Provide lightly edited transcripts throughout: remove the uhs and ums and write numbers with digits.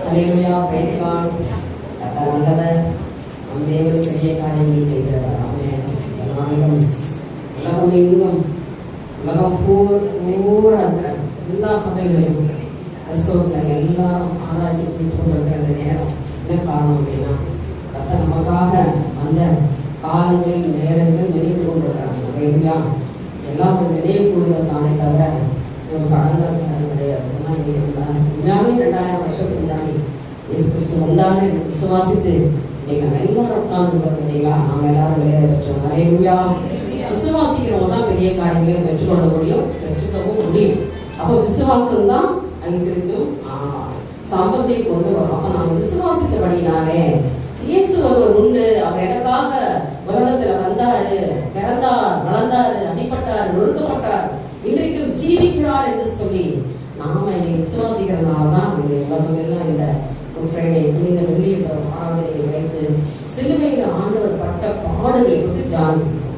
அல்லேலூயா, price God. கர்த்தர் நல்லவர். நம் தேவன் பெரிய காரியங்களை செய்கிறவர். ஆமென். உலகம் எங்கும், உலகம் பூரா இருக்கிற எல்லா சபைகளையும் கிறிஸ்தவர்கள் எல்லாரும் ஆராய்ச்சி பிடிச்சு கொண்டிருக்கிற அந்த நேரம் என்ன காரணம் அப்படின்னா, கர்த்தர் நமக்காக அந்த காலங்கள் நேரங்கள் நினைத்து கொண்டிருக்கிறாங்க. அல்லேலூயா. எல்லாம் ஒரு நினைவு கூடுதல் தானே தவிர ஒரு சடங்காச்சாரம் கிடையாது. உண்மையாகவே 2000 வருஷத்துக்கு முன்னாடி இயேசு கிறிஸ்து வந்தாங்க விசுவாசித்து இன்னைக்கு நம்ம எல்லாரும் உட்கார்ந்துருக்கிறோம். இல்லைங்களா? நாம் எல்லாரும் விளையாட பெற்றோம். அல்லேலூயா. விசுவாசிக்கிறவங்க தான் பெரிய காரியங்களை பெற்றுக்கொள்ள முடியும், பெற்றுக்கவும் முடியும். அப்போ விசுவாசம் தான் ஐஸ்வர்யத்தையும் சம்பத்தை கொண்டு வரும். அப்ப நாம விசுவாசித்தபடினாலே இயேசு ஒருவர் உண்டு, அவர் எனக்காக உலகத்துல வந்தாரு, பிறந்தார், வளர்ந்தாரு, அடிப்பட்டார், நொறுக்கப்பட்டார், இன்றைக்கும் ஜீவிக்கிறார் என்று சொல்லி நாம இதை விசுவாசிக்கிறதுனாலதான் இந்த உலகம் எல்லாம் இந்த ஃப்ரைடே புனித வெள்ளிய ஆராதனையை வைத்து சிலுவையில் ஆண்டவர் பட்ட பாடுகளை குறித்து ஜானிக்கிறோம்.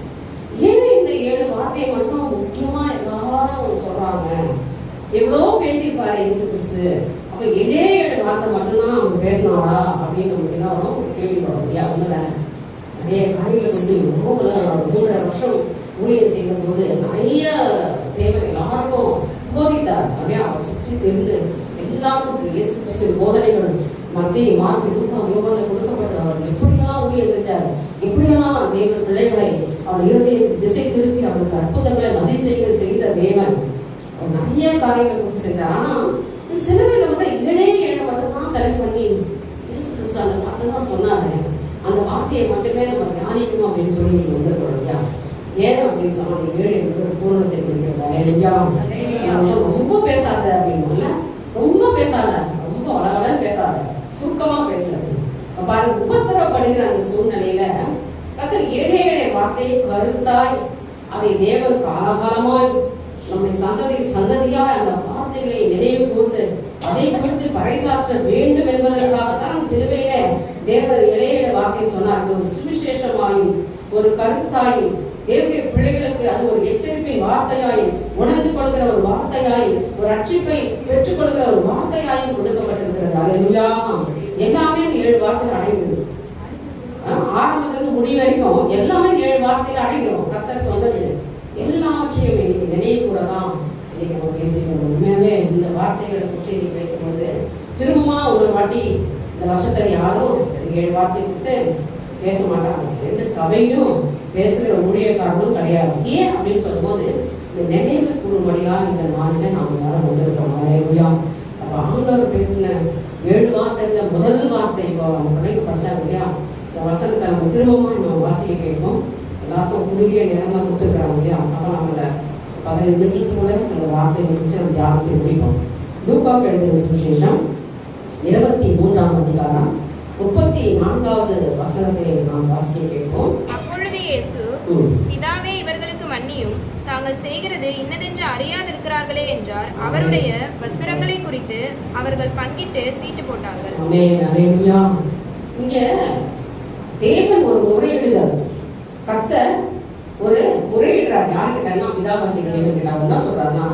ஏன் இந்த 7 வார்த்தையை மட்டும் முக்கியமா எல்லாரும் சொல்றாங்க? எவ்வளோ பேசியிருப்பாரு இயேசு கிறிஸ்து, அப்ப 7 வார்த்தை மட்டும்தான் அவங்க பேசினாரா அப்படின்னு எல்லாரும் கேள்வி வரும் இல்லையா? உண்மைதானே? நிறைய காரியங்களை கொண்டு 3.5 வருஷம் ஊழியர் செய்யும் போது நிறைய தேவன் எல்லாருக்கும் போதித்தார். அப்படியே அவர் சுற்றி தெரிந்து எல்லாருக்கும் இயேசு கிறிஸ்து போதனைகள் மத்திய மார்க் லூக்கா யோவான்ல கொடுக்கப்பட்ட அவர் எப்படியெல்லாம் ஊழியர் செஞ்சார், எப்படியெல்லாம் தேவன் பிள்ளைகளை அவர் இருதயத்தை திசை திருப்பி அவருக்கு அற்புதங்களை அதிசயங்களை செய்த தேவன் அவர் நிறைய காரியங்களை கொடுத்து செஞ்சார். ஆனா சிலுவையில கூட 7 மட்டும்தான் செலக்ட் பண்ணி இயேசு கிறிஸ்து அந்த வார்த்தை தான் சொன்னாரு. அந்த வார்த்தையை மட்டுமே நம்ம தியானிக்கணும் அப்படின்னு சொல்லி நீங்க வந்துருக்கோம் இல்லையா? ஏன் அப்படின்னு சொன்னா அந்த 7 என்பது ஒரு பூரணத்தை குறிக்கிறது. ரொம்ப பேசாத அப்படின்னு, ரொம்ப பேசாத, ரொம்ப வளவலன்னு பேசாத, சுருக்கமா பேசுறது. பாருங்க, உபத்திரப்படுகிற அந்த சூழ்நிலையில கர்த்தர் 7 வார்த்தையை கருத்தாய் அதை தேவன் காலகாலமாய் நம்முடைய சந்ததியாய் அந்த வார்த்தைகளை நினைவு கூர்ந்து அதை குறித்து பறைசாற்ற வேண்டும் என்பதற்காகத்தான் சிலுவையில தேவர் 7 வார்த்தை சொன்னார். ஒரு சுவிசேஷமாயும் ஒரு கருத்தாயும் தேவனுடைய பிள்ளைகளுக்கு அது ஒரு எச்சரிப்பின் வார்த்தையாயும் உணர்ந்து கொள்கிற ஒரு வார்த்தையாயும் ஒரு ரட்சிப்பை பெற்றுக் கொள்கிற ஒரு வார்த்தையாயும் கொடுக்கப்பட்டிருக்கிறது. அல்லேலூயா. எல்லாமே 7 வார்த்தைகள் அடங்கிடுது. ஆரம்பத்திலிருந்து முடிவு வரைக்கும் எல்லாமே 7 வார்த்தைகள் அடங்கிடும். கர்த்தர் சொன்னது எல்லாவற்றையும் இன்னைக்கு நினைவு கூடதான் இன்னைக்கு நம்ம பேசிக்கணும். உண்மையாவே இந்த வார்த்தைகளை பற்றி நீ பேசும்போது திரும்பமா ஒரு வாட்டி இந்த வருஷத்துல யாரும் 7 வார்த்தை கொடுத்து பேச மாட்டாங்க. எந்த சபையும் பேசுகிற ஊழியக்காரங்களும் கிடையாது. ஏன் அப்படின்னு சொல்லும்போது இந்த நினைவு கூறும்படியாக இந்த நாளில் நாம் எல்லாரும் வந்திருக்கோம். அல்லேலூயா. அப்ப ஆண்டவர் பேசின 7 வார்த்தைல முதல் வார்த்தை இப்போ அவங்க பிள்ளைங்க படிச்சாங்க இல்லையா? இந்த வசனத்தை நம்ம திரும்பமா நம்ம வாசிக்க கேட்போம். எல்லாருக்கும் குறுகிய நேரம் தான் கொடுத்துருக்காங்க இல்லையா? அப்போ நம்ம 15 நிமிஷத்துக்குள்ள அந்த வார்த்தையை குறித்து நம்ம தியானத்தை முடிப்போம். லூக்காவுக்கு எழுதின சுவிசேஷம் 23ஆம் அதிகாரம் 34வது வசனத்தை நாம் வாசிக்க கேட்போம். அப்பொழுது இயேசு, பிதாவே இவர்களுக்கு மன்னியும், தாங்கள் செய்கிறது இன்னதென்று அறியாதிருக்கிறார்களே என்றார். அவருடைய வஸ்திரங்களை குறித்து அவர்கள் பங்கிட்டு சீட்டு போட்டார்கள். ஆமென். அல்லேலூயா. இங்க தேவன் ஒரு முறையிடுகிறார். கர்த்தர் ஒரு முறையிடுறார். யாருக்கிட்டனா பிதாவாகிய தேவன் கிட்ட. அவர் என்ன சொல்றாருன்னா,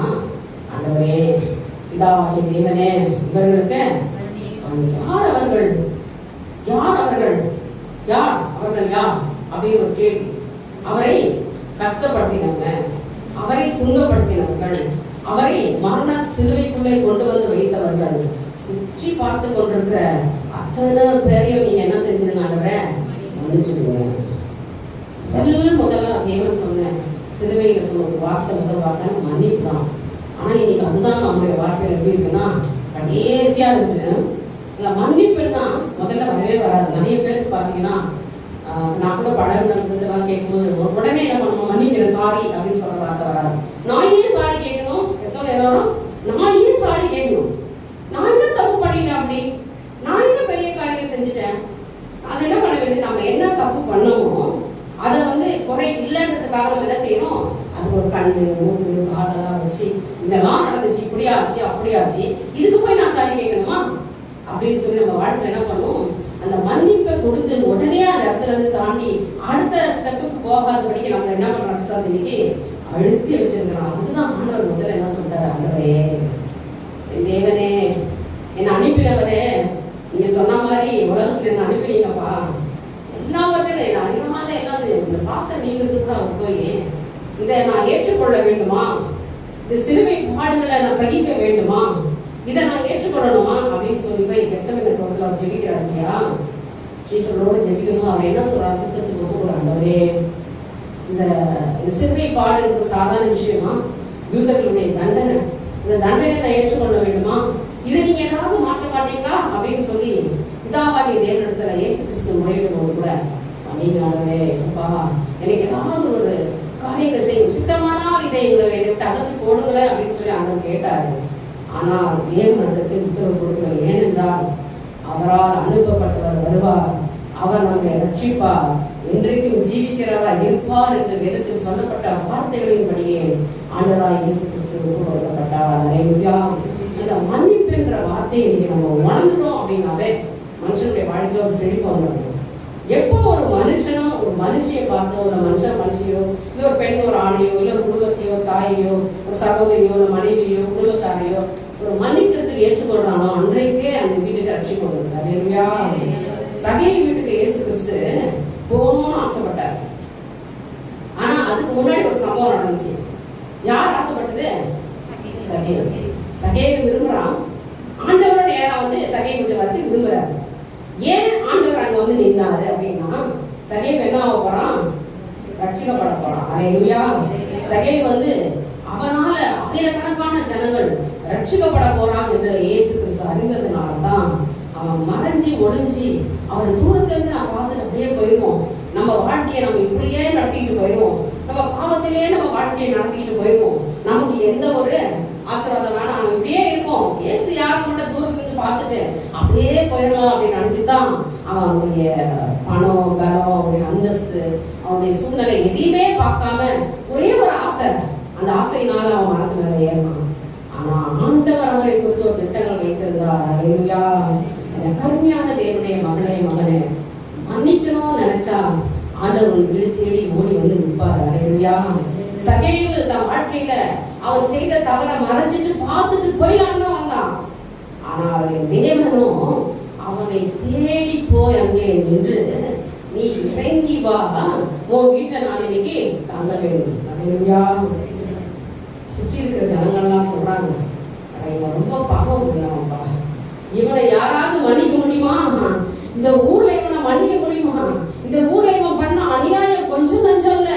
ஆண்டவரே, பிதாவாகிய தேவனே, இவர்களுக்கு யார் அவர்கள், யார் அவர்கள், யார் அவர்கள், யார் அப்படின்னு ஒரு கேள்வி. அவரை கஷ்டப்படுத்தினவங்க, அவரை துன்பப்படுத்தினவர்கள், அவரை மரண சிலுவைக்குள்ளே கொண்டு வந்து வைத்தவர்கள், சுற்றி பார்த்து கொண்டிருக்கிற அத்தனை பேரையும் நீங்க என்ன செஞ்சிருங்க ஆண்டவரே, மன்னிச்சிடுங்க. முதல்ல தேவன் சொன்ன சிலுவையில சொன்ன ஒரு வார்த்தை, முதல் வார்த்தை மன்னிப்பு தான். ஆனா இன்னைக்கு அதுதான் நம்மளுடைய வார்த்தைகள் எப்படி இருக்குன்னா கடைசியா இருக்குது. மன்னிப்புன்னா முதல்ல வரவே வராது. நிறைய பேருக்கு பார்த்தீங்கன்னா, நான் கூட பழகுனதெல்லாம் கேட்கும்போது உடனே என்ன பண்ணுவோம், மன்னிக்கிறேன் சாரி அப்படின்னு சொல்ற வார்த்தை வராது. நான் ஏன் சாரி கேட்கணும்? எடுத்தோம் எல்லாரும் நான் ஏன் சாரி கேட்கணும்? நான் என்ன தப்பு பண்ணிட்டேன்? அப்படி நான் என்ன பெரிய காரியம் செஞ்சுட்டேன்? அது என்ன பண்ண வேண்டியது? நம்ம என்ன தப்பு பண்ணோமோ அதை குறை இல்லைன்றதுக்காக நம்ம என்ன செய்யணும், அது ஒரு கண்ணு மூக்கு காதெல்லாம் வச்சு இதெல்லாம் நடந்துச்சு, இப்படியாச்சு அப்படியாச்சு, இதுக்கு போய் நான் சாரி கேட்கணுமா அப்படின்னு சொல்லி நம்ம வாழ்க்கை என்ன பண்ணுவோம், அந்த மன்னிப்பை கொடுத்து உடனே அந்த இடத்துல இருந்து தாண்டி அடுத்த ஸ்டெப்புக்கு போகாதபடிக்கு நம்ம என்ன பண்றோம், பிசாசு இன்னைக்கு அழுத்தி வச்சிருக்கிறோம். அதுக்குதான் ஆண்டவர் முதல்ல என்ன சொல்றாரு, ஆண்டவரே தேவனே என்னை அனுப்பினவரே என்ன அனுப்பினீங்கப்பா, எல்லாவற்றிலும் என்ன அறியாத என்ன செய்யும், இந்த பார்த்த நீங்கிறது கூட அவர் போய் இதை நான் ஏற்றுக்கொள்ள வேண்டுமா, இந்த சிலுவை பாடுகளை நான் சகிக்க வேண்டுமா, இதை நான் ஏற்றுக்கொள்ளணுமா அப்படின்னு சொல்லி போய் கெத்செமனே தோட்டத்தில் அவர் ஜெபிக்கிறார் இல்லையா. சீசரோடு ஜெபிக்கணும். அவர் என்ன சொல்றார், சித்தத்துக்கு ஒப்பு கூட ஆண்டவரே, இந்த சிலுவை பாடுறது சாதாரண விஷயமா, யூதர்களுடைய தண்டனை, இந்த தண்டனை நான் ஏற்றுக்கொள்ள வேண்டுமா, இதை நீங்க ஏதாவது மாற்ற மாட்டீங்களா அப்படின்னு சொல்லி பிதாவாகிய தேவனிடத்துல இயேசு கிறிஸ்து முறையிடும் போது கூட, நீங்க ஆண்டவரே இயேசுப்பா எனக்கு ஏதாவது ஒரு காரியத்தை செய்யும், சித்தமானால் இதை எங்களை விட்டு அகற்றி போடுங்களேன் அப்படின்னு சொல்லி ஆண்டவர் கேட்டாரு. ஆனால் தேவன் அதற்கு உத்தரவு கொடுக்கவில்லை. ஏனென்றால் அவரால் அனுப்பப்பட்டவர் வருவார், அவர் நம்மை ரட்சிப்பார், என்றைக்கும் ஜீவிக்கிறவரா இருப்பார் என்று வேதத்தில் சொல்லப்பட்ட வார்த்தைகளின்படியே ஆண்டவராய் இயேசு கிறிஸ்து கொல்லப்பட்டார். அல்லேலூயா. அந்த மன்னிப்பு என்ற வார்த்தையை நம்ம உணர்ந்துட்டோம் அப்படின்னாவே மனுஷனுடைய வாழ்க்கையில ஒரு செழிப்பு வந்துடும். எப்போ ஒரு மனுஷனும் ஒரு மனுஷியை பார்த்தோ, ஒரு மனுஷியோ, இல்லை ஒரு பெண் ஒரு ஆணையோ, இல்லை ஒரு குடும்பத்தையோ, தாயையோ, ஒரு சகோதரியோ, ஒரு மனைவியோ, குடும்பத்தாரையோ ஒரு மன்னிக்கிறதுக்கு ஏற்றுக்கொள்றானோ அன்றைக்கே அந்த வீட்டுக்கு ரட்சி கொண்டு. அல்லேலூயா. சகேயு வீட்டுக்கு இயேசு கிறிஸ்து போகணும்னு ஆசைப்பட்டார். ஆனா அதுக்கு முன்னாடி ஒரு சம்பவம் நடந்துச்சு. யார் ஆசைப்பட்டது? சகேயு. சகேயு விரும்புறான். ஆண்டவரோட நேரம் வந்து சகேயு வீட்டு வந்து விரும்புறாரு. ஏன் ஆண்டவர் அங்க வந்து நின்னாரு அப்படின்னா, சகேயு என்ன ஆக போறான்? ரட்சிக்கப்பட போறான். அல்லேலூயா. சகேயு வந்து அவனால ஆயிரக்கணக்கான ஜனங்கள் ரட்சிக்கப்பட போறான் என்று இயேசு கிறிஸ்து அறிந்ததுனால்தான் அவன் மறைஞ்சி ஒளிஞ்சி அவனை தூரத்துல இருந்து நான் பார்த்துட்டு அப்படியே போயிடுவோம். நம்ம வாழ்க்கையை நம்ம இப்படியே நடத்திட்டு போயிடுவோம். நம்ம பாவத்திலேயே நம்ம வாழ்க்கையை நடத்திட்டு போயிடுவோம். நமக்கு எந்த ஒரு ஆசீர்வாதம் வேணாம், நம்ம இப்படியே இருக்கும். இயேசு யாருக்கு மட்டும் தூரத்துல இருந்து பார்த்துட்டு அப்படியே போயிடலாம் அப்படின்னு நினைச்சுதான் அவனுடைய பணம், பலம், அவனுடைய அந்தஸ்து, அவனுடைய சூழ்நிலை எதையுமே பார்க்காம ஒரே ஒரு ஆசை, அந்த ஆசையினால அவன் மரத்து மேல ஏறினான். ஆனா ஆண்டவர் அவனை குறித்து ஒரு திட்டங்கள் வைத்திருந்தார். அல்லேலூயா. கருமையான தேவனுடைய மகளே, மகனே, மன்னிக்கணும்னு நினைச்சா ஆண்டவர் வீடு தேடி ஓடி வந்து நிற்பார். அல்லேலூயா. சகேயு தன் வாழ்க்கையில அவன் செய்த தவற மறைச்சிட்டு பார்த்துட்டு போயிடலான்னு தான் வந்தான். ஆனால் தேவனும் அவனை தேடி போய் அங்கே நின்று, நீ இறங்கி வா, உன் வீட்டுல நான் இன்னைக்கு தங்க வேண்டும். அல்லேலூயா. சுற்றி இருக்கிற ஜனங்கள்லாம் சொல்றாங்க, இவன் ரொம்ப பாவம் உள்ளவன்பா, இவனை யாராவது மன்னிக்க முடியுமா? இந்த ஊர்ல இவனை மன்னிக்க முடியுமா? இந்த ஊர்ல இவன் பண்ண அநியாயம் கொஞ்சம் கொஞ்சம் இல்ல.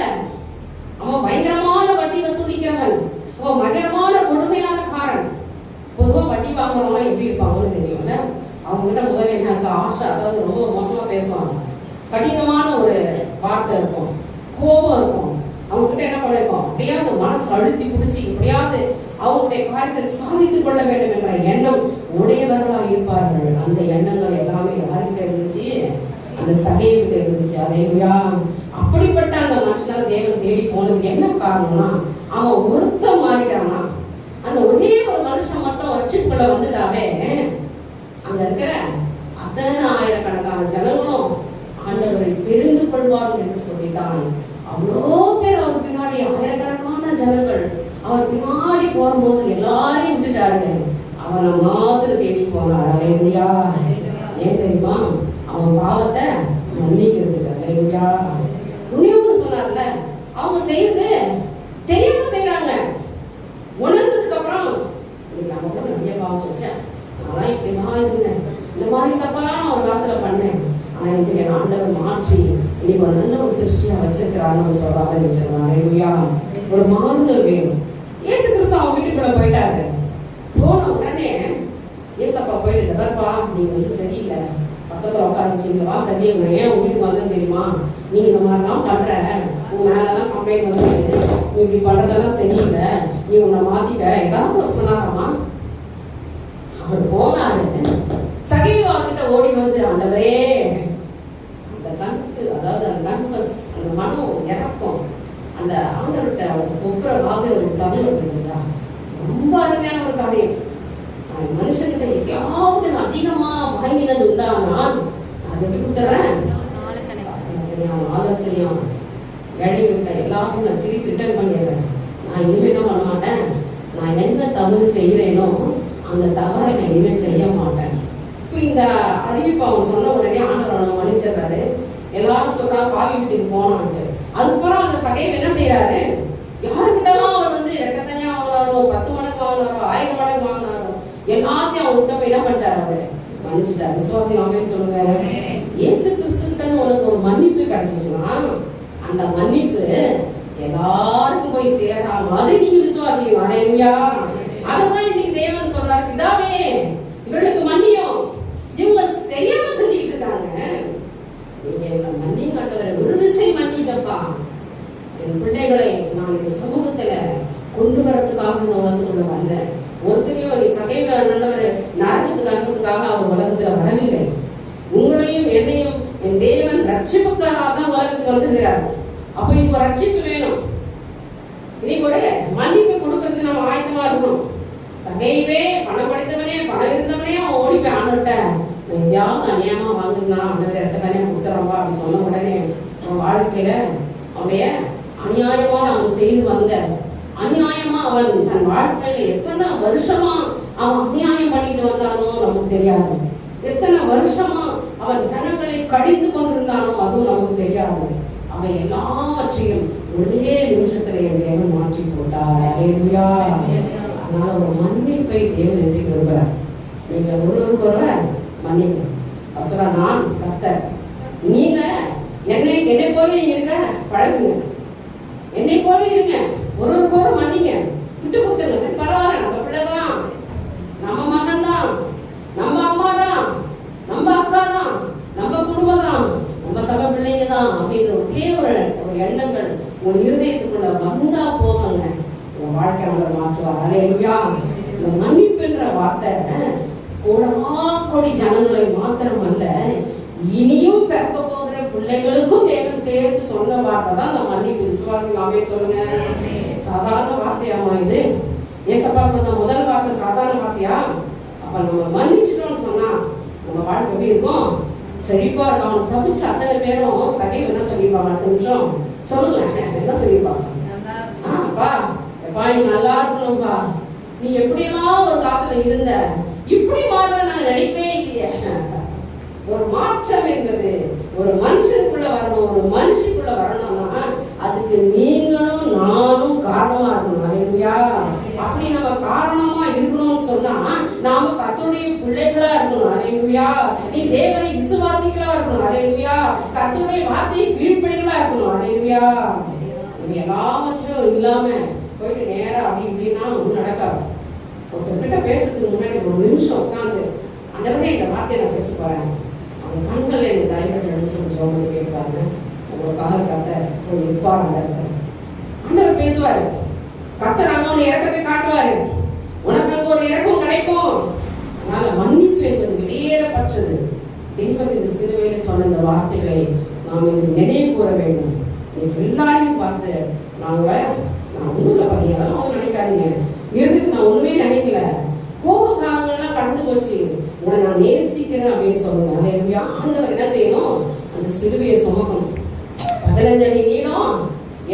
அவன் பயங்கரமான வட்டி வசூலிக்கிறவன், அவன் பயங்கரமான கொடுமையான காரன். பொதுவா வட்டி வாங்குறவங்க எப்படி இருப்பாங்கன்னு தெரியும்ல. அவங்க கிட்ட முதல்ல என்ன இருக்கு, ஆசை, அதாவது ரொம்ப மோசமா பேசுவாங்க, கடினமான ஒரு வார்த்தை இருக்கும், கோபம் இருக்கும். அவங்க கிட்ட என்ன பண்ணிருக்கோம், அப்படியாவது மனசு அழுத்தி பிடிச்சி எப்படியாவது அவங்களுடைய காரியத்தை சாதித்துக் கொள்ள வேண்டும் என்ற எண்ணம் உடையவர்களாக இருப்பார்கள். அந்த எண்ணங்கள் எல்லாமே யாருக்கிட்ட இருந்துச்சு? அந்த சகேயுகிட்ட இருந்துச்சு. அல்லேலூயா. அப்படிப்பட்ட அந்த மனுஷனால தேவன் தேடி போனதுக்கு என்ன காரணம்னா, அவன் ஒருத்தன் மாறிட்டானா. அந்த ஒரே ஒரு மனுஷன் மட்டும் ரட்சிப்புக்குள்ள வந்துட்டாவே அங்க இருக்கிற அத்தனை ஆயிரக்கணக்கான ஜனங்களும் ஆண்டவரை தெரிந்து கொள்வார்கள் என்று சொல்லித்தான் அவ்வளோ பேர் அவர் பின்னாடி, ஆயிரக்கணக்கான ஜனங்கள் அவர் பின்னாடி போகும்போது எல்லாரையும் விட்டுட்டாருங்க. அவனை மாத்திரம் தேடி போனார். அல்லேலூயா. ஏன் தெரியுமா? அவன் பாவத்தை மன்னிக்கிறதுக்கு. அல்லேலூயா. உண்மையோடு சொன்னார்ல, அவங்க செய்யறது தெரியாம செய்யறாங்க. உணர்ந்ததுக்கு அப்புறம் நம்ம கூட நிறைய பாவம் சொல்லிச்சேன், நான் இப்படிதான் இருந்தேன், இந்த மாதிரி தப்பெல்லாம் நான் ஒரு காலத்துல பண்ணேன், ஆனா இன்னைக்கு என் ஆண்டவர் மாற்றி இன்னைக்கு ஒரு நல்ல ஒரு சிருஷ்டியா வச்சிருக்கிறான்னு சொல்றாங்க. அல்லேலூயா. ஒரு மாறுதல் வேணும். இயேசு கிறிஸ்து அவங்க வீட்டுக்குள்ள போயிட்டாரு. போன உடனே ஏசப்பா போயிட்டு, வரப்பா நீங்க வந்து சரியில்லை, பக்கத்துல உட்கார வச்சுங்களா, சரியா ஏன் உங்க வீட்டுக்கு வந்தேன்னு தெரியுமா, நீ இந்த மாதிரிலாம் பண்ற, உன் மேலதான் கம்ப்ளைண்ட் வந்து, நீ இப்படி பண்றதெல்லாம் சரியில்லை, நீ உன்னை மாத்திக்க, ஏதாவது சொன்னாராமா. அவர் போனாரு. சகேயு அவர்கிட்ட ஓடி வந்து, ஆண்டவரே, அந்த கண்ணுக்கு, அதாவது அந்த கண்ணுக்கு அந்த மனம் இறக்கும், அந்த ஆண்டவர்கிட்ட ஒப்புற வாங்குற ஒரு தமிழ் இருக்குங்களா, ரொம்ப அருமையான ஒரு காரியம். மனுஷன்கிட்ட எதையாவது நான் அதிகமா வாங்கினது உண்டானா நான் எப்படி கொடுத்துறேன், தெரியும் வேலைகிட்ட எல்லாருக்கும் நான் திருப்பி ரிட்டர்ன் பண்ணிடுறேன். நான் இனிமே என்ன பண்ண மாட்டேன், நான் என்ன தவறு செய்கிறேனோ அந்த தவறை நான் இனிமேல் செய்ய மாட்டேன். இப்போ இந்த அறிவிப்பு அவன் சொன்ன உடனே ஆண்டவர் அவனை மன்னிச்சிடுறாரு. எல்லாரும் சொல்றாங்க பாவி வீட்டுக்கு போனான்ட்டு. அதுக்கப்புறம் அந்த சகையை என்ன செய்யறாரு, யாருக்கிட்டலாம் அவர் வந்து ரெட்டத்தனியா வாங்கினாரோ, 10 மடங்கு வாங்கினாரோ, 1000 மடங்கு வாங்கினாரோ, எல்லாத்தையும் அவர் விட்ட போய் என்ன பண்ணிட்டாரு, அவரு மன்னிச்சுட்டாரு. விசுவாசி ஆமென் சொல்லுங்க. இயேசு கிறிஸ்து கிட்ட உனக்கு ஒரு மன்னிப்பு கிடைச்சிச்சுன்னா அந்த மன்னிப்பு எல்லாருக்கும் போய் சேரா மாதிரி நீங்க விசுவாசிக்கணும். அல்லேலூயா. அதான் இன்னைக்கு தேவன் சொல்றாரு, பிதாவே இவர்களுக்கு மன்னியும், இவங்க தெரியாம செஞ்சுக்கிட்டு இருக்காங்க, நீங்க இவங்களை மன்னிங்க ஆண்டவரே, ஒரு விசை மன்னிங்கப்பா. என் பிள்ளைகளை நான் இந்த சமூகத்துல கொண்டு வரதுக்காக இந்த உலகத்துக்குள்ள வந்தேன். ஒருத்தரையும் நீ சகையில ஆண்டவரே நரகத்துக்கு அனுப்புறதுக்காக அவர் உலகத்துல வரவில்லை. உங்களையும் என்னையும் என் தேவன் ரட்சிப்புக்காக தான் உலகத்துக்கு வந்திருக்கிறார். அப்ப இப்போ ரட்சிப்பு வேணும். இன்னைக்கு ஒரு மன்னிப்பு கொடுக்கறதுக்கு நம்ம ஆயத்தமா இருக்கணும். சகைவே பணம் படைத்தவனே, பணம் இருந்தவனே அவன் ஓடிப்பேன் ஆண்டுட்ட எங்கேயாவது அநியாயமா வாங்கிருந்தான், ஆண்டவரே ரெட்டத்தானே கொடுத்துறப்பா அப்படி சொன்ன உடனே அவன் வாழ்க்கையில அவனுடைய அநியாயமா அவன் செய்து வந்த அநியாயமா அவன் தன் வாழ்க்கையில எத்தனை வருஷமா அவன் அநியாயம் பண்ணிட்டு வந்தானோ நமக்கு தெரியாது. எத்தனை வருஷமா அவன் ஜனங்களை கடிந்து கொண்டிருந்தானோ அதுவும் நமக்கு தெரியாது. அவன் எல்லாவற்றையும் ஒரே நிமிஷத்துல என் தேவன் மாற்றி போட்டார். அல்லேலூயா. அதனால ஒரு மன்னிப்பை தேவன் என்று விரும்புகிறார். நீங்க ஒருவருக்கொருவர் மன்னிப்பு. அவசர நான் கர்த்தர், நீங்க என்னை போல இருக்க பழகுங்க, என்னை போல இருங்க, ஒருவருக்கொரு மன்னிங்க, விட்டு கொடுத்துருங்க. சரி பரவாயில்ல, நம்ம பிள்ளைதான், நம்ம மகன் தான், நம்ம அம்மா தான், நம்ம அக்கா தான், நம்ம குடும்பம் தான், நம்ம சபை பிள்ளைங்க தான் அப்படின்ற ஒரே ஒரு எண்ணங்கள் உங்க இருதயத்துக்குள்ள வந்தா போதுங்க, உங்க வாழ்க்கை அவங்களை மாற்றுவார். அல்லேலூயா. இந்த மன்னிப்புன்ற வார்த்தை கோடி ஜனங்களை மாத்திரம் அல்ல, இனியும் பிறக்க போகிற பிள்ளைகளுக்கும் தேவன் சேர்த்து சொன்ன வார்த்தை தான் இந்த மன்னிப்பு. விசுவாசி ஆமென் சொல்லுங்க. சாதாரண வார்த்தையாமா இது? ஏசப்பா சொன்ன முதல் வார்த்தை சாதாரண வார்த்தையா? அப்ப நம்ம மன்னிச்சிட்டோம்னு சொன்னா நம்ம வாழ்க்கை எப்படி இருக்கும்? செழிப்பா இருக்கும். அவனை சபிச்சு அத்தனை பேரும் சகை என்ன சொல்லிருப்பாங்க? 10 நிமிஷம் சொல்லுங்களேன், என்ன சொல்லிருப்பாங்க? அப்பா எப்பா நீ நல்லா இருக்கணும்பா, நீ எப்படியெல்லாம் ஒரு காலத்துல இருந்த, இப்படி மாற நான் நினைக்கவே இல்லையே. ஒரு மாற்றம் என்பது ஒரு மனுஷனுக்குள்ள வரணும், ஒரு மனுஷனுக்குள்ள வரணும்னா அதுக்கு நீங்களும் நானும் காரணமா இருக்கணும். அல்லேலூயா. அப்படி நம்ம காரணமா இருக்கணும்னு சொன்னா நாம கர்த்தருடைய பிள்ளைகளா இருக்கணும். அல்லேலூயா. நீ தேவனை விசுவாசிகளா இருக்கணும். அல்லேலூயா. கர்த்தருடைய வார்த்தையை கீழ்ப்படிகளா இருக்கணும். அல்லேலூயா. நம்ம எல்லாவற்றும் இல்லாம போயிட்டு நேரா அப்படி இப்படின்னா ஒன்றும் நடக்காது. ஒருத்தர்கிட்ட பேசுறதுக்கு முன்னாடி ஒரு நிமிஷம் உட்காந்து அந்தவரே இந்த வார்த்தையை நான் பேச போறேன், அவன் கண்கள் எனக்கு தயவு சொல்லி சோழன் கேட்பாங்க, உங்களுக்காக கர்த்தர் ஒரு இருப்பார். ஆண்டவர் பேசுவாரு, கர்த்தர் அங்க உன்னை இறக்கத்தை காட்டுவாரு, உனக்கு அங்க ஒரு இறக்கம் கிடைக்கும். அதனால மன்னிப்பு என்பது வெளியேறப்பட்டது. தேவன் இந்த சிலுவையில சொன்ன இந்த வார்த்தைகளை நாம் இன்று நினைவு கூற வேண்டும். எல்லாரையும் பார்த்து நான் ஒண்ணுல பண்ணியாலும் அவங்க நினைக்காதீங்க, இறுதிக்கு நான் ஒண்ணுமே நினைக்கல, கோப காலங்கள்லாம் கடந்து போச்சு, உன்னை நான் நேசிக்கிறேன் அப்படின்னு சொல்லுங்க. அல்லேலூயா. ஆண்டவர் என்ன செய்யணும்? அந்த சிலுவையை சுமக்கணும். 15 அடி நீளம்,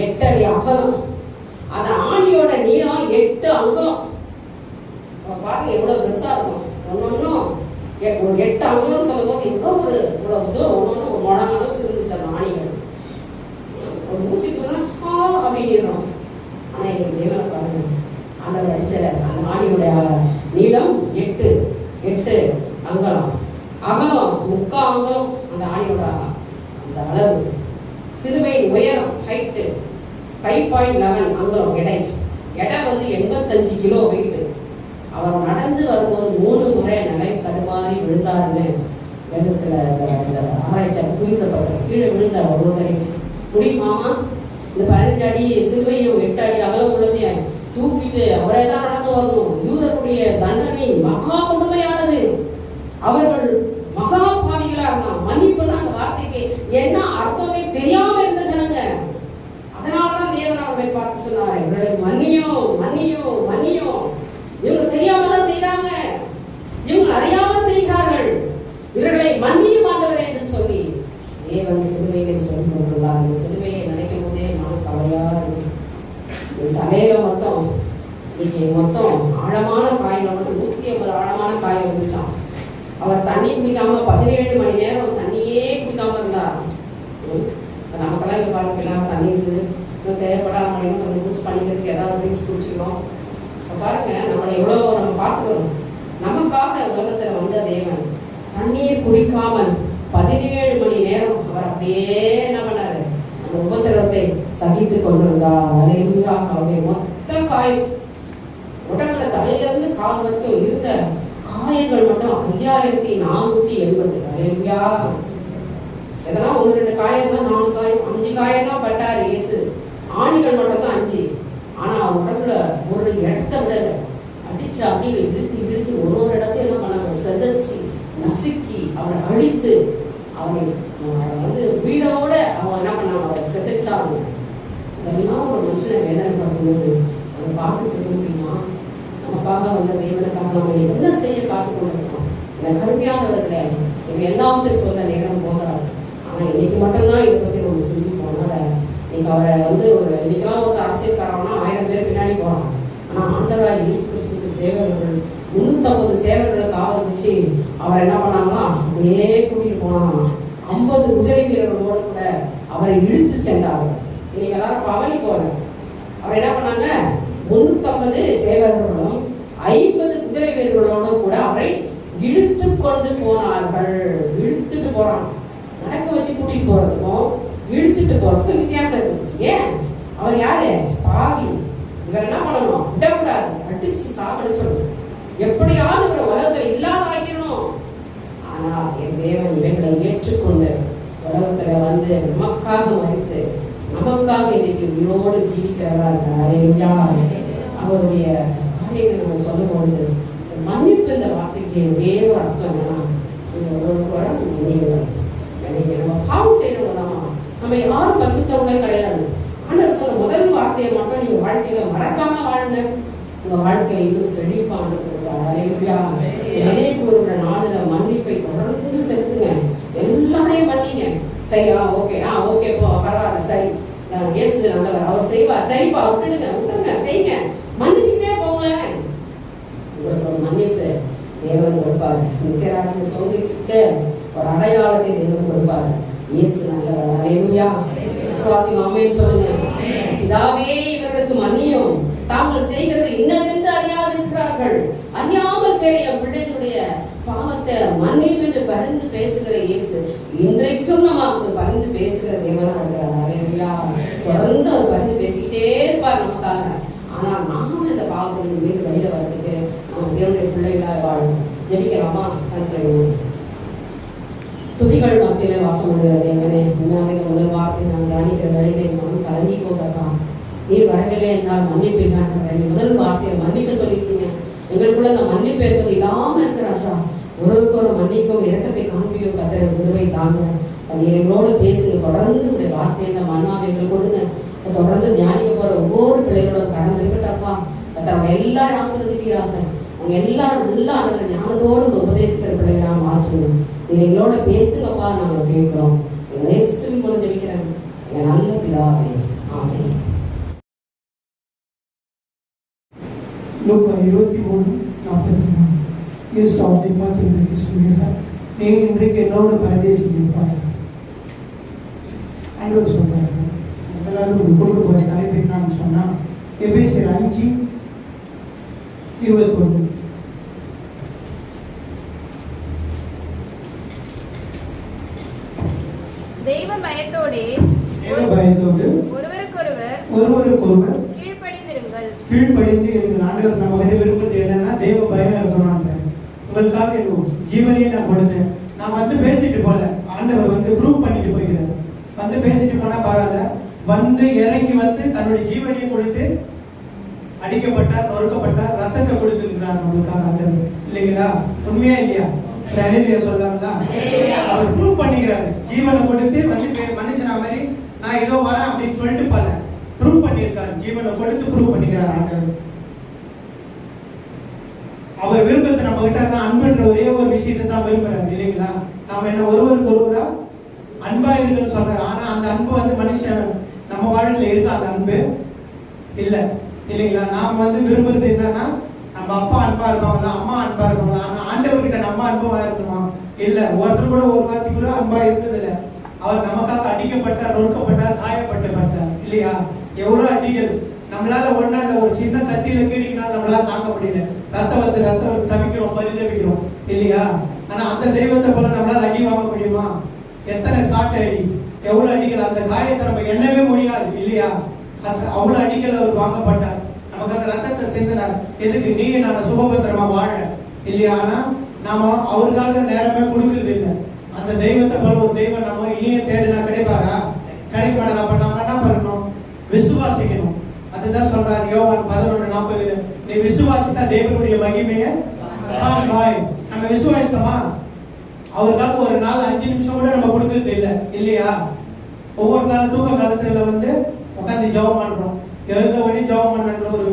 8 அடி அகலம், அந்த ஆணியோட நீளம் 8 அங்குலம். பாருங்க எவ்வளவு பெருசா இருக்கும். ஒன்னொன்னும் ஒரு 8 அங்குலம் சொல்லும் போது இவ்வளவு தூரம் ஒன்னொன்னு ஒரு முழங்க அளவுக்கு இருந்துச்சு அந்த ஆணிகள். ஒரு மூச்சுக்கு அப்படின்னு. ஆனா எங்க தேவனை பாருங்க, ஆண்டவர் அடிச்ச அந்த ஆணியோட நீளம் 8 அங்கலம், அகலம் 3/4 அங்கலம் அந்த ஆணியோட அந்த அளவு. சிலுவை உயரம் ஹைட் 5.11 அங்கலம். எடை வந்து 85 கிலோ வெயிட். அவர் நடந்து வரும்போது 3 முறை நிலை தடுமாறி விழுந்தாருன்னு வேதத்துல இந்த ஆராய்ச்சியாளர் குறிப்பிடப்பட்ட. கீழே விழுந்தார் ஒரு தடவை. முடியுமாமா? இந்த 15 அடி சிலுவையும் 8 அடி அகலம் உள்ளது தூக்கிட்டு அவரே தான் நடந்து வரணும். யூதருடைய தண்டனை மகா கொடுமையானது. அவர்கள் மகா பாவிகளா இருந்தான். மன்னிப்புன்னா அந்த வார்த்தைக்கு என்ன அர்த்தமே தெரியாம இருந்த ஜனங்க. அதனாலதான் தேவன் அவர்களை பார்த்து சொன்னார், இவர்களுக்கு மன்னியும் மன்னியும் மன்னியும். இவங்க தெரியாம தான் செய்யறாங்க, இவங்க அறியாம செய்கிறார்கள், இவர்களை மன்னியும் ஆண்டவரே என்று சொல்லி தேவன் சிலுவையை சொல்லி கொண்டுள்ளார். இந்த சிலுவையை நினைக்கும் போதே நான் கவலையா இருக்கு. தலையில மட்டும் இன்னைக்கு மொத்தம் ஆழமான காயில மட்டும் 150 ஆழமான காயம் இருந்துச்சான். அவர் தண்ணி குடிக்காம 17 மணி நேரம் தண்ணியே குடிக்காம இருந்தார். நமக்கெல்லாம் இப்போ பாருங்க, எல்லாம் தண்ணி இருக்குது, இன்னும் தேவைப்படாம கொஞ்சம் யூஸ் பண்ணிக்கிறதுக்கு ஏதாவது ட்ரிங்க்ஸ் குடிச்சிக்கிறோம். இப்போ பாருங்க, நம்மளை எவ்வளோ நம்ம பார்த்துக்கிறோம். நமக்காக உலகத்தில் வந்த தேவன் தண்ணீர் குடிக்காமல் 17 மணி நேரம் அவர் அப்படியே என்ன பண்ணாரு, அந்த உபத்திரவத்தை சகித்து கொண்டிருந்தார். அல்லேலூயா. அவருடைய மொத்த காயம், உடம்புல தலையிலிருந்து கால் வரைக்கும் இருந்த காயங்கள் மட்டும் 5480. அல்லேலூயா. எதனா 1-2 காயம் தான், 4 காயம் 5 காயம் தான் பட்டார் இயேசு. ஆணிகள் மட்டும் தான் 5. ஆனா உடம்புல ஒரு இடத்த விடல, அடிச்சு அப்படியே இழுத்து இழுத்து ஒரு இடத்தையும் என்ன பண்ணாங்க, செதச்சி நசுக்கி அவரை அழித்து அவரை உயிரோட அவங்க என்ன பண்ணாங்க, அவரை செதச்சாங்க. இதெல்லாம் ஒரு மனுஷனை வேதனைப்படுத்தும்போது அதை பார்த்துட்டு அப்படின்னா, நமக்காக வந்த தேவனுக்காக நம்ம என்ன செய்ய காத்து கொண்டிருக்கோம். இந்த கருமையானவர்களை இவங்க எல்லாத்தையும் சொல்ல நேரம் போதாது. ஆனா இன்னைக்கு மட்டும்தான் இதை பத்தி நம்ம சிந்திப்போம்னால இன்னைக்கு அவரை ஒரு இன்னைக்கெல்லாம் அரசியல்காரவனா 1000 பேர் பின்னாடி போறான். ஆனா ஆண்டவராய் இயேசு கிறிஸ்துவுக்கு சேவகர்கள் 350 சேவகர்களுக்கு ஆதரவு வச்சு அவர் என்ன பண்ணாங்களா, அப்படியே கூட்டிட்டு போனாங்க. 50 குதிரை வீரர்களோடு கூட அவரை இழுத்து சென்றார்கள். இன்னைக்கு எல்லாரும் பவனி போல அவர் என்ன பண்ணாங்க, 350 சேவகர்களும் 50 குதிரை வீரர்களோடு கூட அவரை இழுத்து கொண்டு போனார்கள். இழுத்துட்டு போறாங்க. நடக்க வச்சு கூட்டிட்டு போறதுக்கும் இழுத்துட்டு போறதுக்கும் வித்தியாசம் இருக்கு. ஏன், அவர் யாரு, பாவி. இவர் என்ன பண்ணணும், விடக்கூடாது, அடிச்சு சாகடிச்சிடணும், எப்படியாவது ஒரு உலகத்துல இல்லாத ஆக்கிடணும். ஆனா என் தேவன் இவர்களை ஏற்றுக்கொண்டு உலகத்துல நமக்காக மறித்து நமக்காக இன்னைக்கு உயிரோடு ஜீவிக்கிறவரா இருக்கிறார். அவருடைய காரியங்களை நம்ம சொல்லும் பொழுது மன்னிப்பு இந்த வார்த்தைக்கு ஒரே ஒரு அர்த்தம் என்னன்னா, நம்ம பாவம் செய்யறவங்க நம்ம யாரும் பரிசுத்தவங்களே கிடையாது. ஆண்டவர் சொல்ல முதல் வார்த்தையை மட்டும் நீங்க வாழ்க்கையில மறக்காம வாழுங்க, உங்க வாழ்க்கையில இன்னும் செழிப்பான நினைவுற நாடுல மன்னிப்பை தொடர்ந்து செலுத்துங்க. எல்லாரையும் மன்னிங்க. சரியா, ஓகே, ஓகே, போ, பரவாயில்ல, சரி, இயேசு நல்லவர், அவர் செய்வார், சரிப்பா, விட்டுருங்க, செய்யுங்க, மன்னிச்சுக்கிட்டே போங்களேன். உங்களுக்கு ஒரு மன்னிப்பு தேவன் கொடுப்பாரு. நிற்கிறாரு சோதிக்க ஒரு அடையாளத்தை தேவன் கொடுப்பாரு. இயேசு நல்லவர். அல்லேலூயா. விசுவாசி ஆமென் சொல்லுங்க. பிதாவே இவர்களுக்கு மன்னியும், தாங்கள் செய்கிறது இன்னதென்று அறியாது இருக்கிறார்கள். அறியாமல் செய்ய பிள்ளைகளுடைய பாவத்தை மன்னியும் என்று பரிந்து பேசுகிற இயேசு இன்றைக்கும் நம்ம பரிந்து பேசுகிற தேவனா இருக்கிறார். அல்லேலூயா. தொடர்ந்து அவர் பரிந்து பேசிக்கிட்டே இருப்பார் நமக்காக. ஆனால் நாம இந்த பாவத்திற்கு மீண்டும் வெளியில வர்றதுக்கு நம்ம தேவனுடைய பிள்ளைகளாக வாழும். ஜெபிக்கலாமா? துதிகள் மத்தியில வாசம் பண்ணுகிற தேவனே, உண்மையாவே முதல் வார்த்தை நான் தியானிக்கிற வேலையை நான் கலங்கி போதப்பா. நீர் வரவில்லை என்றால் மன்னிப்பீங்க. நீ முதல் வார்த்தையை மன்னிக்க சொல்லியிருக்கீங்க. எங்களுக்குள்ள அந்த மன்னிப்பு என்பது இல்லாம இருக்கிறாச்சா, ஒருவருக்கு ஒரு மன்னிக்கும் இறக்கத்தை காண்பியும் கத்திர விடுவை தாங்க. அது எங்களோடு பேசுங்க. தொடர்ந்து உடைய வார்த்தை என்ற மன்னாவை எங்களுக்கு கொடுங்க. தொடர்ந்து தியானிக்க போற ஒவ்வொரு பிள்ளைகளோட கடன் இருக்கட்டப்பா. கத்தரோட எல்லாரும் ஆசீர்வதிப்பீராங்க. அவங்க எல்லாரும் நல்லா ஆளுநர் ஞானத்தோடு உபதேசிக்கிற பிள்ளைகளா மாற்றணும். நீங்க எங்களோட பேசுங்கப்பா, நாங்கள் கேட்கிறோம். எங்களை ஜெபிக்கிறேன் எங்க நல்ல பிதாவே. ஆமென். லூக்கா 23:44. இயேசு அவனை பார்த்து இன்றைக்கு சொல்கிறார், நீ இன்றைக்கு என்னோட பரிதை செய்திருப்பாய். ஆண்டவர் சொல்றாரு. முதலாவது உங்களுக்கு கொடுக்க போற தலைப்பு என்னன்னு சொன்னா, எபேசியர் 5:21. தெய்வ பயத்தோடு ஒருவருக்கொருவர் கீழ்ப்படிந்து எங்கள் ஆண்டவர் நம்ம விருப்பது என்னன்னா தெய்வ பயம் இருக்கணும். உங்களுக்காக ஜீவனையை நான் கொடுத்தேன். நான் பேசிட்டு போல, ஆண்டவர் ப்ரூவ் பண்ணிட்டு போய்கிறார். பேசிட்டு போனா பரவாயில்ல, இறங்கி தன்னுடைய ஜீவனையை கொடுத்து அடிக்கப்பட்டார், நொறுக்கப்பட்டார், ரத்தத்தை கொடுத்திருக்கிறார் நம்மளுக்காக ஆண்டவர். இல்லைங்களா? உண்மையா இல்லையா? சொல்லலாம். அவர் ப்ரூவ் பண்ணிக்கிறாரு. ஜீவனை கொடுத்து மனுஷனா மாதிரி நான் ஏதோ வரேன் அப்படின்னு சொல்லிட்டு பல ப்ரூவ் பண்ணியிருக்காரு. ஜீவனை கொடுத்து ப்ரூவ் பண்ணிக்கிறார் ஆண்டவர். அவர் விருப்பத்தை நம்ம கிட்ட அன்புன்ற ஒரே ஒரு விஷயத்தை தான் விரும்புறாரு. இல்லைங்களா? நாம என்ன ஒருவருக்கு ஒருவரா அன்பா இருக்குன்னு சொல்றாரு. ஆனா அந்த அன்பு மனுஷன் நம்ம வாழ்க்கையில இருக்கு. அந்த அன்பு இல்ல. இல்லைங்களா? நாம விரும்புறது என்னன்னா, நம்ம அப்பா அன்பா இருப்பாங்களா, அம்மா அன்பா இருப்பாங்களா, ஆனா ஆண்டவர்கிட்ட நம்ம அன்பா இருக்கணுமா? இல்ல. ஒருத்தர் கூட ஒரு வார்த்தை கூட அன்பா இருந்தது இல்ல. அவர் நமக்காக அடிக்கப்பட்டார், நொறுக்கப்பட்டார், காயப்பட்டார் இல்லையா? எவ்வளவு அடிகள். நம்மளால ஒண்ணா அந்த ஒரு சின்ன கத்தியில கீறினால் நம்மளால தாங்க முடியல. ரத்தம் தவிக்கிறோம், பரிதவிக்கிறோம் இல்லையா? ஆனா அந்த தெய்வத்தை போல நம்மளால அடி வாங்க முடியுமா? எத்தனை சாட்டை அடி, எவ்வளவு அடிகள். அந்த காயத்தை நம்ம எண்ணவே முடியாது இல்லையா? அவ்வளவு அடிகள் அவர் வாங்கப்பட்டார், நமக்காக ரத்தத்தை சிந்தினார். எதுக்கு? நீங்க நான் சுகபத்திரமா வாழ இல்லையா? ஆனா நாம அவருக்காக நேரமே கொடுக்கறது இல்லை. அந்த தெய்வத்தை போல ஒரு தெய்வம் நம்ம இனிய தேடினா கிடைப்பாரா? கிடைக்க மாட்டார். அப்ப நம்ம என்ன பண்ணணும்? விசுவாசிக்கணும். அதுதான் சொல்றாரு யோவான் 11:40. நீ விசுவாசித்தா தேவனுடைய மகிமையை காண்பாய். நம்ம விசுவாசித்தோமா? அவருக்காக ஒரு நாள் 5 நிமிஷம் கூட நம்ம கொடுக்கறது இல்லை இல்லையா? ஒவ்வொரு நாள் தூக்க காலத்துல உட்காந்து ஜெபம் பண்றோம். எழுந்த உடனே ஜெபம் பண்ற ஒரு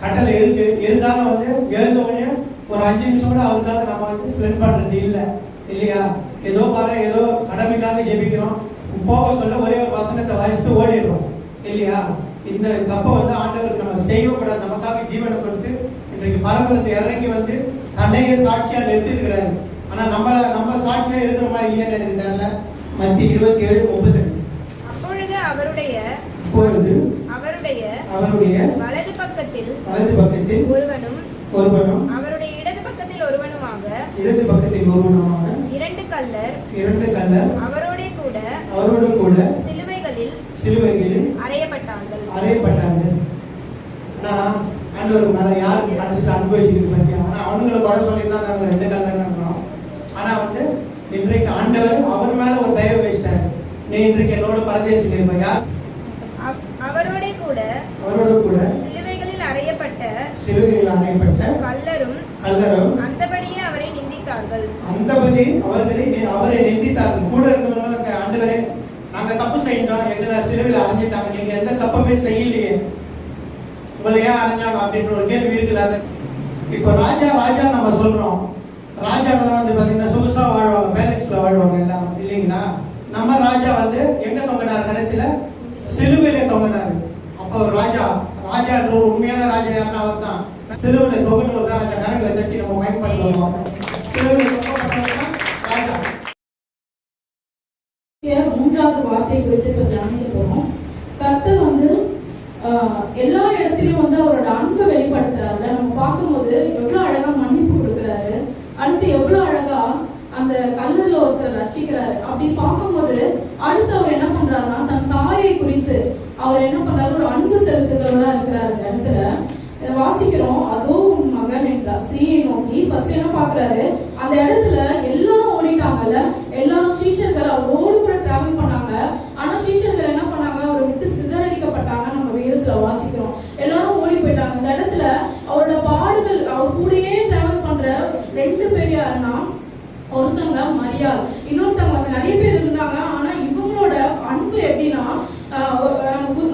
கட்டளை இருக்கு. இருந்தாலும் எழுந்த உடனே ஒரு 5 நிமிஷம் கூட அவருக்காக நம்ம ஸ்பெண்ட் பண்றது இல்லை இல்லையா? ஏதோ பாரு, ஏதோ கடமைக்காக ஜெபிக்கிறோம். போக சொல்ல ஒரே ஒரு வசனத்தை வாசித்து ஓடிடுறோம் இல்லையா? இந்த தப்பை ஆண்டவர் நம்ம செய்யக்கூடாது. நமக்காக ஜீவனை கொடுத்து இன்றைக்கு பரவலத்தை இறங்கி தன்னையே சாட்சியா நிறுத்திருக்கிறாரு. ஆனா நம்ம சாட்சியா இருக்கிறோமா இல்லையான்னு எனக்கு தெரியல. மத்திய 27:32. அப்பொழுது அவருடைய வலது பக்கத்தில் ஒருவனும் அவருடைய இடது பக்கத்தில் ஒருவனுமாக 2 கல்லர் அவரோடு கூட சிலுவைகளில் அறையப்பட்டார்கள். ஆண்டவர் மேல யாருக்கு மனசுல அனுபவிச்சுக்கிட்டு பாத்தியா? ஆனா அவனுங்களை குறை சொல்லிதான் நாங்க 2 கல்லர் இருக்கிறோம். ஆனா இன்றைக்கு ஆண்டவர் அவர் மேல ஒரு தயவு வச்சிட்டாரு. நீ இன்றைக்கு என்னோட பரதேசி இருப்பையா? அவரோடு கூட சிலுவைகளில் அறையப்பட்ட கல்லரும் அந்தபடியே அவரை நிந்தித்தார்கள். அவரை நிந்தித்தார்கள். கூட இருந்தவங்க ஆண்டவரே நாங்க தப்பு செய்யணும், எங்களை சிலுவையில் அரைஞ்சிட்டாங்க, நீங்க எந்த தப்புமே செய்யலையே, உங்களை ஏன் அரைஞ்சாங்க அப்படின்ற ஒரு கேள்வி இருக்குல்ல. இப்போ ராஜா நம்ம சொல்றோம். ராஜாங்கெல்லாம் பாத்தீங்கன்னா சொகுசா வாழ்வாங்க, பேலக்ஸ்ல வாழ்வாங்க எல்லாம் இல்லைங்களா? நம்ம ராஜா எங்க தொங்கினார்? கடைசியில சிலுவையில தொங்கினாரு. அப்போ ராஜா ஒரு உண்மையான ராஜா யாருன்னா அவர் தான். சிலுவையில தொங்கினவர் தான் ராஜா. கரங்களை தட்டி நம்ம மைண்ட் பண்ணுவோம். சிலுவையில தொங்கப்பட்டவர் ராஜா. மூன்றாவது வார்த்தை குறித்து இப்ப தியானிக்க போறோம். கர்த்தர் எல்லா இடத்திலும் அவரோட அன்பை வெளிப்படுத்துறாரு. நம்ம பார்க்கும்போது எவ்வளவு அழகா மன்னிப்பு கொடுக்கிறாரு. அடுத்து எவ்வளவு அழகா அந்த கல்லூரில ஒருத்தர் ரட்சிக்கிறாரு. அப்படி பார்க்கும்போது அடுத்து அவர் என்ன பண்றாருன்னா தன் தாயை குறித்து அவர் என்ன பண்றாரு? ஒரு அன்பு செலுத்துகிறவரா இருக்கிறாரு. அந்த இடத்துல வாசிக்கிறோம், அதோ உன் மகன் என்றார் ஸ்ரீயை நோக்கி. ஃபர்ஸ்ட் என்ன பாக்குறாரு? அந்த இடத்துல எல்லாரும் ஓடிட்டாங்கல்ல, எல்லாரும் சீஷர்கள் அவரோடு கூட டிராவல் பண்ணாங்க. ஆனா சீஷர்கள் என்ன பண்ணாங்க? அவரை விட்டு சிதறடிக்கப்பட்டாங்க. நம்ம வேதத்துல வாசிக்கிறோம், எல்லாரும் ஓடி போயிட்டாங்க. அந்த இடத்துல அவரோட பாடுகள், அவர் கூடயே டிராவல் பண்ற 2 பேர் யாருன்னா, ஒருத்தவங்க மரியாள், இன்னொருத்தவங்க நிறைய பேர் இருந்தாங்க. ஆனா இவங்களோட அன்பு எப்படின்னா,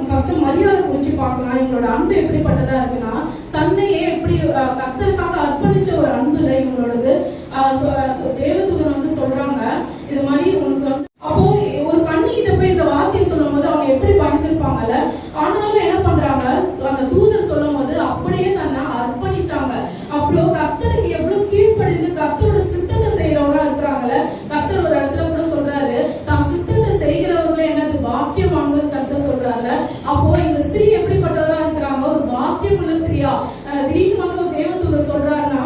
ஃபர்ஸ்ட் மரியாதை குறிச்சு பார்க்கலாம். இவங்களோட அன்பு எப்படிப்பட்டதா இருக்குன்னா, தன்னையே எப்படி கர்த்தருக்காக அர்ப்பணிச்ச ஒரு அன்புல இவங்களோடது. தேவதூதன் சொல்றாங்க இது மாதிரி உனக்கு அப்போ ஒரு கண்ணிக்கிட்ட போய் இந்த வார்த்தையை சொல்லும் போது அவங்க எப்படி பயந்துருப்பாங்கல்ல. ஆனாலும் என்ன பண்றாங்க? அந்த தூதர் சொல்லும் போது அப்படியே தன்னை அர்ப்பணிச்சாங்க. அப்புறம் கர்த்தருக்கு எவ்வளவு கீழ்ப்படிந்து கர்த்தரோட சித்தத்தை செய்யறவங்களா இருக்கிறாங்கல்ல. கர்த்தர் ஒரு இடத்துல கூட சொல்றாரு, தான் சித்தத்தை செய்கிறவர்களே என்னது பாக்கியவான்கள் கர்த்தர் சொல்றாருல. அப்போ இந்த ஸ்திரீ எப்படிப்பட்டவரா இருக்கிறாங்க? ஒரு பாக்கியம் உள்ள ஸ்திரீயா. திடீர்னு ஒரு தேவதூதர் சொல்றாருன்னா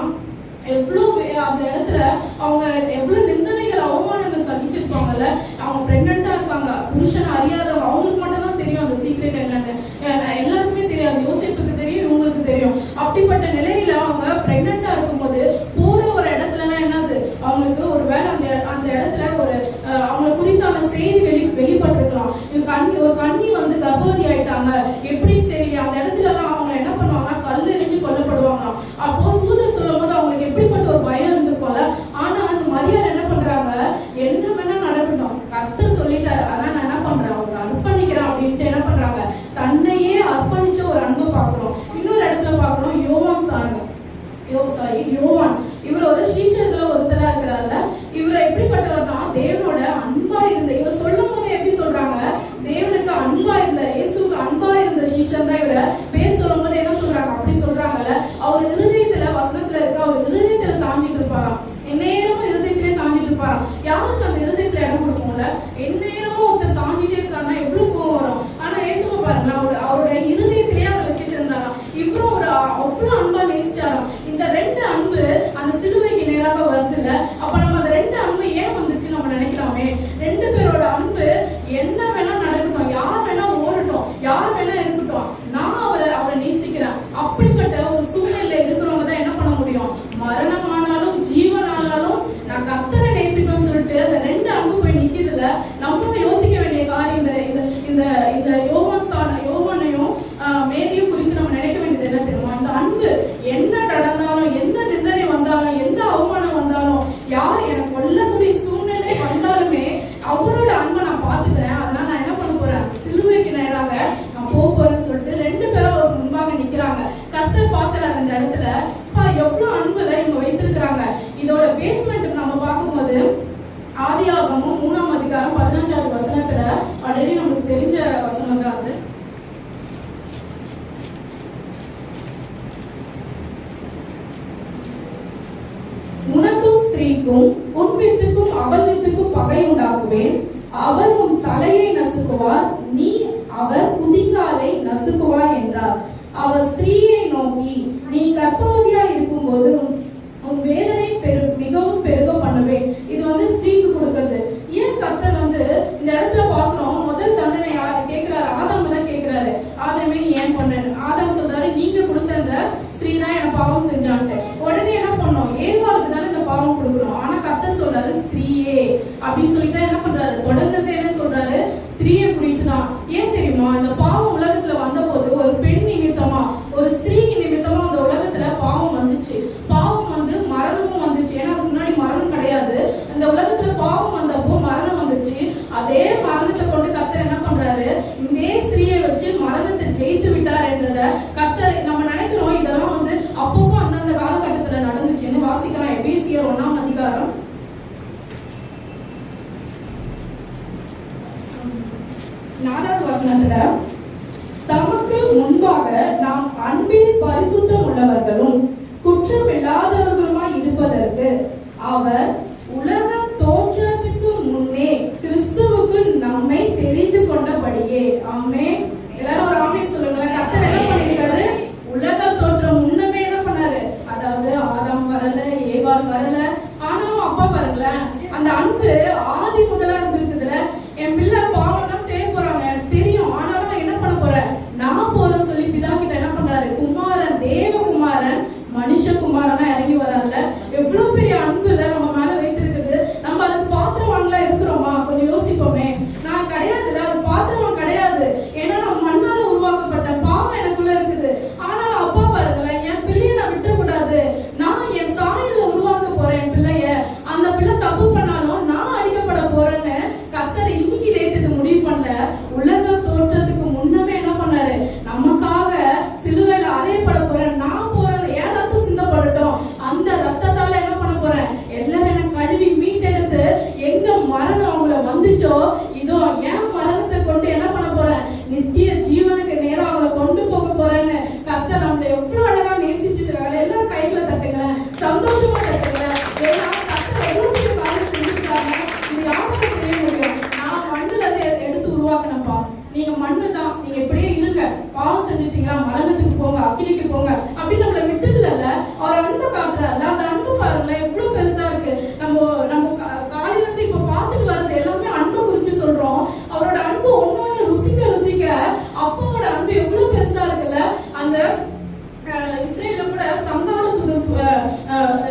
எவ்வளவு அந்த இடத்துல அவங்க எவ்வளவு நிந்தனைகள், அவமானங்கள் சகிச்சிருப்பாங்கல்ல. அவங்க பிரெக்னண்டா இருக்காங்க, புருஷன் அறியாதவங்க, அவங்களுக்கு மட்டும் தான் தெரியும் அந்த சீக்ரெட் என்னன்னு. எல்லாருக்குமே தெரியாது, யோசிப்புக்கு தெரியும், இவங்களுக்கு தெரியும். அப்படிப்பட்ட நிலையில அவங்க பிரெக்னண்டா இருக்கும்போது போற ஒரு இடத்துலலாம் என்னது அவங்களுக்கு ஒரு வேலை அந்த இடத்துல ஒரு அவங்களை குறித்தான செய்தி வெளிப்பட்டிருக்கலாம். ஒரு கண்ணி கர்ப்பவதி ஆயிட்டாங்க எப்படின்னு தெரியல. அந்த இடத்துல எல்லாம் அவங்க என்ன பண்ணுவாங்கன்னா கல் எறிஞ்சு கொல்லப்படுவாங்க. அப்போ தூதர் சொல்லும் போது அவங்களுக்கு எப்படிப்பட்ட ஒரு பயம் இருந்திருக்கும்ல. ஆனா அந்த மரியாதை என்ன பண்றாங்க? என்ன வேணா நடக்கட்டும், கர்த்தர் சொல்லிட்டாரு, ஆனா நான் என்ன பண்றேன்? அவங்க அர்ப்பணிக்கிறேன் அப்படின்ட்டு என்ன பண்றாங்க? தன்னையே அர்ப்பணிச்ச ஒரு அன்பை பார்க்கிறோம். இன்னொரு இடத்துல பார்க்கிறோம், யோவான். இவர் ஒரு சீஷத்துல ஒருத்தரா இருக்கிறார்ல. இவர் எப்படிப்பட்டவர்னா தேவனோட அன்பா இருந்த, இவர் சொல்லும் போது எப்படி சொல்றாங்க? தேவனுக்கு அன்பா இருந்த, இயேசுக்கு அன்பா இருந்த சீஷன் தான் இவர. பேர் சொல்லும் போது என்ன சொல்றாங்க? அப்படி சொல்றாங்கல்ல. அவர் இருதயத்துல வசனத்துல இருக்க, அவர் இருதயத்துல சாஞ்சிட்டு இருப்பாராம். நேரமும் இருதயத்திலே சாஞ்சிட்டு இருப்பாரு. அன்பா நேசிச்சாராம். இந்த 2 அன்பு அந்த சிலுவைக்கு நேராக வருதுல. அப்ப நம்ம அந்த 2 அன்பு ஏன் வந்துச்சு நம்ம நினைக்கலாமே. 2 பேரோட அன்பு என்ன வேணா நடக்கட்டும், யார் வேணா ஓடட்டும், யார் வேணா இருக்கட்டும், நான் அவரை நேசிக்கிறேன். அப்படிப்பட்ட ஒரு சூழ்நிலையில இருக்கிறவங்க தான் என்ன பண்ண முடியும், மரணமானாலும் ஜீவனானாலும் நான் கர்த்தரை நேசிப்பேன்னு சொல்லிட்டு அந்த 2 அன்பு போய் நிக்குதுல. நம்மளும் யோசிக்க வேண்டிய காரியம் இந்த யோவானையும் மேரியும் குறித்து நம்ம நினைக்க வேண்டியது என்ன தெரியுமா, இந்த அன்பு என்ன நடந்தாலும், எந்த நிந்தனை வந்தாலும், எந்த அவமானம் வந்தாலும், யார் எனக்கு கொல்லக்கூடிய சூழ்நிலை வந்தாலுமே அவரோட அன்பை நான் பார்த்துட்டேன். அதனால நான் என்ன பண்ண போறேன், சிலுவைக்கு நேராக நான் போறேன்னு சொல்லிட்டு 2 பேரும் ஒரு முன்பாக நிக்கிறாங்க. கர்த்தர் பார்க்கிறார் இந்த இடத்துல, எவ்வளவு அன்புல இவங்க வைத்திருக்கிறாங்க. இதோட பேஸ்மெண்ட் நம்ம பார்க்கும்போது ஆதியாகமம் 3ஆம் அதிகாரம் 15வது வசனத்துல ஆல்ரெடி நமக்கு தெரிஞ்ச வசனம் தான் அது. உனக்கும் ஸ்திரீக்கும் உன் வித்துக்கும் அவள் வித்துக்கும் பகை உண்டாக்குவேன். அவர் உன் தலையை நசுக்குவார், நீ அவர் குதிங்காலை நசுக்குவார் என்றார். அவர் ஸ்திரீயை நோக்கி, நீ கர்ப்பவதியா இருக்கும் போது உன் வேதனை மிகவும் பெருக பண்ணுவேன். இது ஸ்திரீக்கு கொடுக்கிறது. ஏன் கர்த்தர் இந்த இடத்துல பாக்குறோம், முதல் தண்டனை யாரு கேட்கிறாரு, ஆதாம் தான் கேட்கிறாரு. ஆதாமே நீ ஏன் பண்ண, ஆதாம் சொல்றாரு நீங்க கொடுத்த இந்த ஸ்திரீ தான் எனக்கு பாவம் செஞ்சான்ட்டு. உடனே என்ன பண்ணோம், ஏவாளுக்கு தானே இந்த பாவம் கொடுக்கணும். ஆனா கர்த்தர் சொல்றாரு ஸ்திரீயே அப்படின்னு சொல்லிட்டு என்ன பண்றாரு, தொடங்குறது என்ன சொல்றாரு, ஸ்திரீயை குறித்து தான். ஏன் தெரியுமா, இந்த பாவம் உலகத்துல வந்த போது ஒரு பெண் நிமித்தமா, ஒரு ஸ்திரீ நிமித்தமா அந்த உலகத்துல பாவம் வந்துச்சு. பாவம் மரணமும் வந்துச்சு. ஏன்னா அதுக்கு முன்னாடி மரணம் கிடையாது. இந்த உலகத்துல பாவம் வந்தப்போ மரணம் வந்துச்சு. அதே மரணத்தை கொண்டு கர்த்தர் என்ன பண்றாரு, இந்த ஸ்திரீயை வச்சு மரணத்தை ஜெயித்து விட்டார் என்றத கர்த்தர் நம்ம நினைக்கிறோம். இதெல்லாம் அப்பப்போ அந்தந்த காலகட்டத்துல நடந்துச்சுன்னு வாசிக்கலாம். எபேசியர் 1ஆம் அதிகாரம் 4வது வசனத்துல, தமக்கு முன்பாக நாம் அன்பில் பரிசுத்தம் உள்ளவர்களும் குற்றம் இல்லாதவர்களுமாய் இருப்பதற்கு அவர் உலக தோற்றத்துக்கு முன்னே கிறிஸ்துவுக்கு நம்மை தெரிந்து கொண்டபடியே. ஆமென். எல்லாரும் ஒரு ஆமென் சொல்லுங்களேன். கர்த்தர் என்ன பண்ணிருக்காரு, உலக தோற்றம் முன்னமே என்ன பண்ணாரு, அதாவது ஆதாம் வரல, ஏவாள் வரல, ஆனாலும் அப்பா பாருங்களேன், அந்த அன்பு ஆதி முதலா இருந்திருக்குதுல. என் பிள்ளை பாவம் தான் செய்ய போறாங்க எனக்கு தெரியும், ஆனாலும் என்ன பண்ண போறேன், நான் போறேன்னு சொல்லி பிதா கிட்ட என்ன பண்றாரு, குமாரன், தேவகுமாரன் மனுஷகுமாரனா இறங்கி வராருல. எவ்வளவு பெரிய அன்புல நம்ம மேல வைத்திருக்குது. நம்ம அதுக்கு பாத்திரவான்களா இருக்கிறோமா, கொஞ்சம் யோசிப்போமே. நான் கிடையாதுல, அது பாத்திரவான் கிடையாது. ஏன்னா நான் மண்ணால உருவாக்கப்பட்ட பாவம் எனக்குள்ள இருக்குது. ஆனா அப்பா பாருங்களேன், என் பிள்ளைய நான் விட்டக்கூடாது. நான் என் சாயல உருவாக்க போறேன் என் பிள்ளைய. அந்த பிள்ளை தப்பு பண்ணாலும் நான் அடிக்கப்பட போறேன்னு கர்த்தர் இன்னைக்கு நேத்து முடிவு பண்ணல. உலக தோற்றத்துக்கு முன்னமே என்ன பண்ணாரு, நமக்காக சிலுவையில அறையப்பட போறேன், நான் போறேன், ஏன் ரத்தம் சிந்தப்படட்டும், அந்த ரத்தத்தால என்ன பண்ண போறேன், எல்லாரும் என்ன கழுவி மீட்டெடுத்து எங்க மரணம் அவங்கள வந்துச்சோ, இதோ என் மரணத்தை கொண்டு என்ன பண்ண போறேன், நித்திய ஜீவனுக்கு நேரம் அவங்களை கொண்டு போக போறேன்னு கர்த்தர் நம்மளை எவ்வளவு அழகா நேசிச்சிருக்காங்க. எல்லாரும் கைகளை தட்டுங்க, சந்தோஷமா தட்டுங்க. ஏன்னா கர்த்தர் எவ்வளவு பெரிய காரியம் செஞ்சிருக்காங்க. இது யாரால செய்ய முடியும், நான் மண்ணுல இருந்து எடுத்து உருவாக்கினப்பா. நீங்க மண்ணு தான், நீங்க இப்படியே இருங்க, பாவம் செஞ்சுட்டீங்களா மரணத்துக்கு போங்க, அக்கினிக்கு போங்க அப்படின்னு நம்மளை விட்டுல அவர் அன்பை காட்டுறாருல. அந்த அன்பு பாருங்களேன் எவ்வளவு பெருசா இருக்கு. நம்ம காலையில இருந்து இப்ப பார்த்துட்டு வர்றது எல்லாமே அன்பை குறிச்சு சொல்றோம். அவரோட அன்பு ஒன்னொன்னு ருசிக்க ருசிக்க அப்பாவோட அன்பு எவ்வளவு பெருசா இருக்குல்ல. அந்த இஸ்ரேல்ல கூட சங்கார தூதன்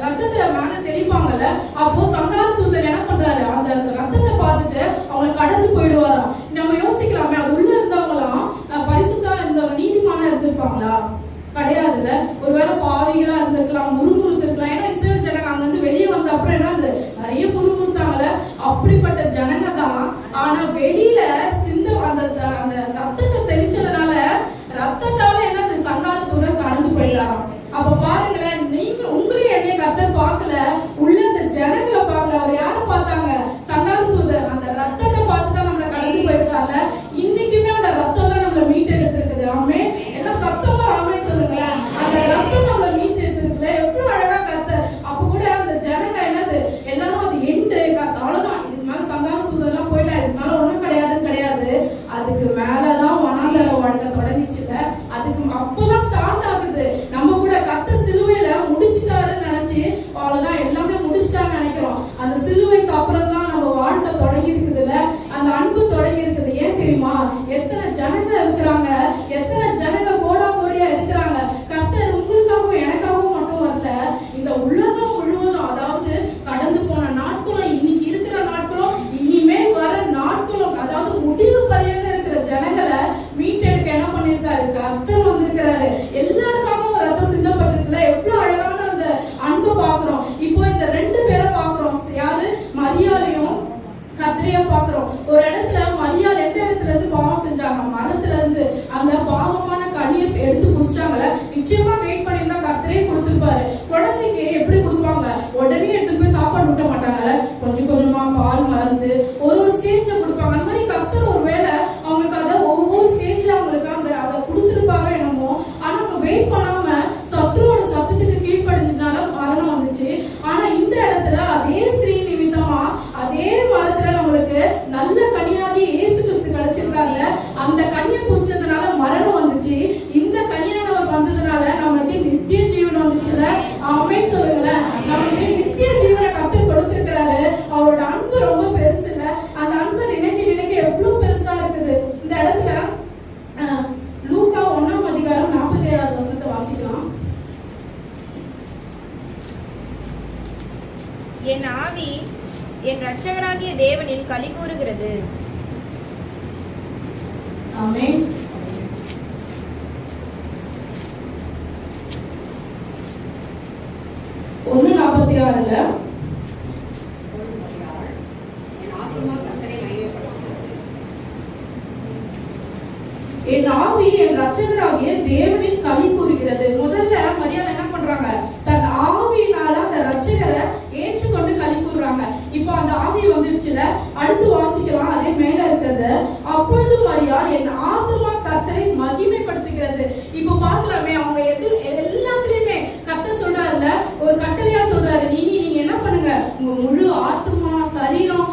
ரத்தத்தை மேல தெளிப்பாங்கல்ல, அப்போ சங்கார தூதன் என்ன பண்றாரு, அந்த ரத்தத்தை பார்த்துட்டு அவங்க கடந்து போயிடுவாராம். நம்ம யோசிக்கலாமே, அது உள்ள இருந்தவங்களாம் பரிசுத்தா இருந்தவங்க நீதிமானா இருந்திருப்பாங்களா, கிடையாதுல. ஒருவேளை பாவிகளா இருந்திருக்கலாம், முறுமுறுத்திருக்கலாம். ஏன்னா இஸ்ரேல் ஜனங்க அங்க இருந்து வெளியே வந்த அப்புறம் என்னது, நிறைய முறுமுறுத்தாங்கல்ல. அப்படிப்பட்ட ஜனங்க தான். ஆனா வெளியில அந்த ரத்தத்தை தெளிச்சதுனால ரத்தத்தால என்னது சங்காரத்துடன் கடந்து போயிடலாம். அப்ப பாருங்களேன், நீங்க உங்களையும் என்னைய கர்த்தர் பார்க்கல, உள்ள அந்த ஜனங்களை பார்க்கல. அவர் யாரை பார்த்தாங்க, சங்காரத்தூதர். அந்த ரத்தத்தை பார்த்துதான் நம்மளை கடந்து போயிருக்காங்க. இன்னைக்குமே அந்த ரத்தம் தான் நம்மளை மீட்டெடுத்து இருக்குது. ஆமே, எல்லாம் சத்தமா ஆமே சொல்லுங்களேன். அந்த ரத்தம் நம்மளை மீட்டெடுத்து இருக்குல்ல, எவ்வளவு அழகா கர்த்தர். அப்ப கூட அந்த ஜனங்க என்னது, எல்லாரும் அது எண்டு அவ்வளவுதான், இதுக்கு மேல சங்காரத்தூதர்லாம் போயிட்டா, இதுக்கு மேல ஒண்ணும் கிடையாது. அதுக்கு மேலதான் வனாந்தர வாழ்க்கை தொடங்கிச்சுல. அதுக்கு அப்பதான் ஸ்டார்ட் ஆகுது. நம்ம கூட கர்த்தர் குழந்தைக்கு எப்படி கொடுப்பாங்க? உடனே எடுத்துட்டு போய் சாப்பாடு ஊட்ட மாட்டாங்கல்ல, கொஞ்சம் கொஞ்சமா பால் மறந்து ஒரு ஸ்டேஜ்ல கொடுப்பாங்க. அந்த மாதிரி கர்த்தர் ஒரு வேளை அவங்களுக்கு அதை ஒவ்வொரு ஸ்டேஜ்ல அவங்களுக்கு அதை கொடுத்துருப்பாங்க என்னமோ. ஆனா அவங்க வெயிட் பண்ணாம சத்ருவோட சத்தத்துக்கு கீழ்ப்படிஞ்சதுனால மரணம் வந்துச்சு. ஆனா இந்த இடத்துல அதே ஸ்திரீ நிமித்தமா அதே மரத்துல நம்மளுக்கு நல்ல கனியாகி இயேசு கிறிஸ்து கிடைச்சிருக்காங்க. அந்த கனியை புடிச்சதுனால மரணம் வந்துச்சு. இந்த கனியானவர் வந்ததுனால நமக்கு நித்திய ஜீவன் வந்துச்சுல. ஆமென் சொல்லுங்களேன். நமக்கு நித்திய ஜீவனை கர்த்தர் கொடுத்திருக்கிறாரு. அவரோட அன்பு ரொம்ப பெருசு இல்ல? அந்த அன்பை நினைக்க நினைக்க எவ்வளவு பெருசா இருக்குது. இந்த இடத்துல லூக்கா 1ஆம் அதிகாரம் 47வது வசனத்தை வாசிக்கலாம். என் ஆவி என் இரட்சகராகிய தேவனில் களி கூறுகிறது. ஆமென். ஒன்று 46ல என் ஆவி என் இரட்சகராகிய தேவனில் களி கூறுகிறது. முதல்ல மரியாதை என்ன பண்றாங்க? தன் ஆவியினால அந்த இரட்சகரை ஏற்றுக்கொண்டு களி கூறுறாங்க. இப்போ அந்த ஆவி வந்துடுச்சுல. அடுத்து வாசிக்கலாம், அதே மேல இருக்கிறது. அப்பொழுது மரியாள் என் ஆத்துமா கர்த்தரை மகிமைப்படுத்துகிறது. இப்போ பார்க்கலாமே, அவங்க எல்லாத்துலயுமே கர்த்தர் சொல்றாருல, ஒரு கட்டளையா சொல்றாரு, நீங்க என்ன பண்ணுங்க? உங்க முழு ஆத்துமா சரீரம்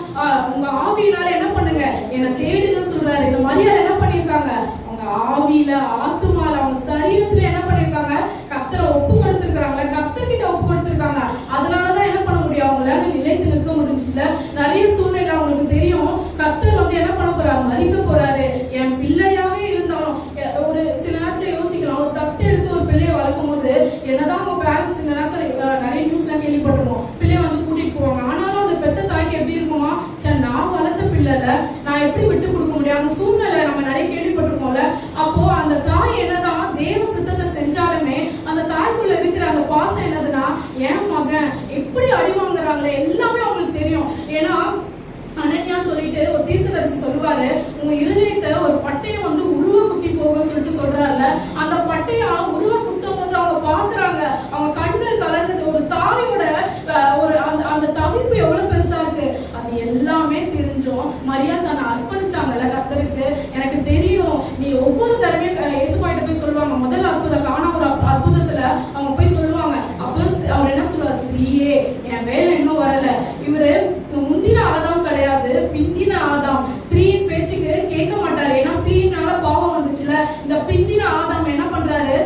உங்க ஆவியினால என்ன பண்ணுங்க? என்ன தேடுங்கன்னு சொல்றாரு. இந்த மரியாதை என்ன பண்ணிருக்காங்க? அவங்க ஆவியில ஆத்துமால அவங்க சரீரத்துல என்ன பண்ணிருக்காங்க? கர்த்தரை ஒப்பு கொடுத்திருக்காங்க. கர்த்தர்கிட்ட ஒப்பு கொடுத்திருக்காங்க. அதனாலதான் என்ன பண்ண முடியும்? அவங்களால நிலைத்து நிற்க முடிஞ்சுச்சுல. நிறைய சூழ்நிலை அவங்களுக்கு தெரியும். கர்த்தர் வந்து என்ன பண்ண போறாரு? மறிக்க போறாரு. என் பிள்ளையாவே இருந்தாலும் ஒரு சில நேரத்துல யோசிக்கலாம், ஒரு தத்து எடுத்து ஒரு பிள்ளைய வளர்க்கும் போது என்னதான் அவங்க பேரண்ட்ஸ் சில நேரத்துல நிறைய நியூஸ்லாம் கேள்விப்பட்டிருக்கோம், பிள்ளைய வந்து கூட்டிட்டு போவாங்க. ஆனாலும் அந்த பெத்த தாய்க்கு எப்படி இருக்குமா? சரி, நான் வளர்த்த பிள்ளைல நான் எப்படி விட்டு கொடுக்க முடியும்? அந்த சூழ்நிலை நம்ம நிறைய கேள்விப்பட்டிருக்கோம்ல. அப்போ அந்த தாய் என்னதான் தேவ சித்தத்தை செஞ்சாலுமே அந்த தாய்க்குள்ள இருக்கிற அந்த பாசம் என்னதுன்னா, என் மகன் எப்படி அடி வாங்குறாங்களே எல்லாமே அவங்களுக்கு தெரியும். ஏன்னா அனன்யா சொல்லிட்டு ஒரு தீர்க்கதரிசி சொல்லுவாரு, உங்க இருதயத்தை ஒரு பட்டையை வந்து உருவ குத்தி போகும்னு சொல்லிட்டு சொல்றாருல. அந்த பட்டையா உருவ குத்தும் போது அவங்க பாக்குறாங்க, அவங்க கண்கள் கலங்குது. ஒரு தாயோட ஒரு அந்த தவிப்பு எவ்வளவு பெருசா இருக்கு. அது எல்லாமே தெரிஞ்சோம் மரியா தன்னை அர்ப்பணிச்சாங்கல்ல கர்த்தருக்கு. எனக்கு தெரியும், நீ ஒவ்வொரு தடவையும் இயேசுபாயிட்ட போய் சொல்லுவாங்க. முதல் அற்புதம் காண ஒரு அற்புதத்துல அவங்க போய் சொல்லுவாங்க. அப்போ அவர் என்ன சொல்லுவாரு? ஸ்திரீயே, என் வேலை இன்னும் வரல. இவரு முந்தின ஆதாம் கிடையாது, பிந்தின ஆதாம். ஸ்திரீயின் பேச்சுக்கு கேட்க மாட்டாரு. ஏன்னா ஸ்திரீனால பாவம் வந்துச்சுல. இந்த பிந்தின ஆதாம் என்ன பண்றாரு?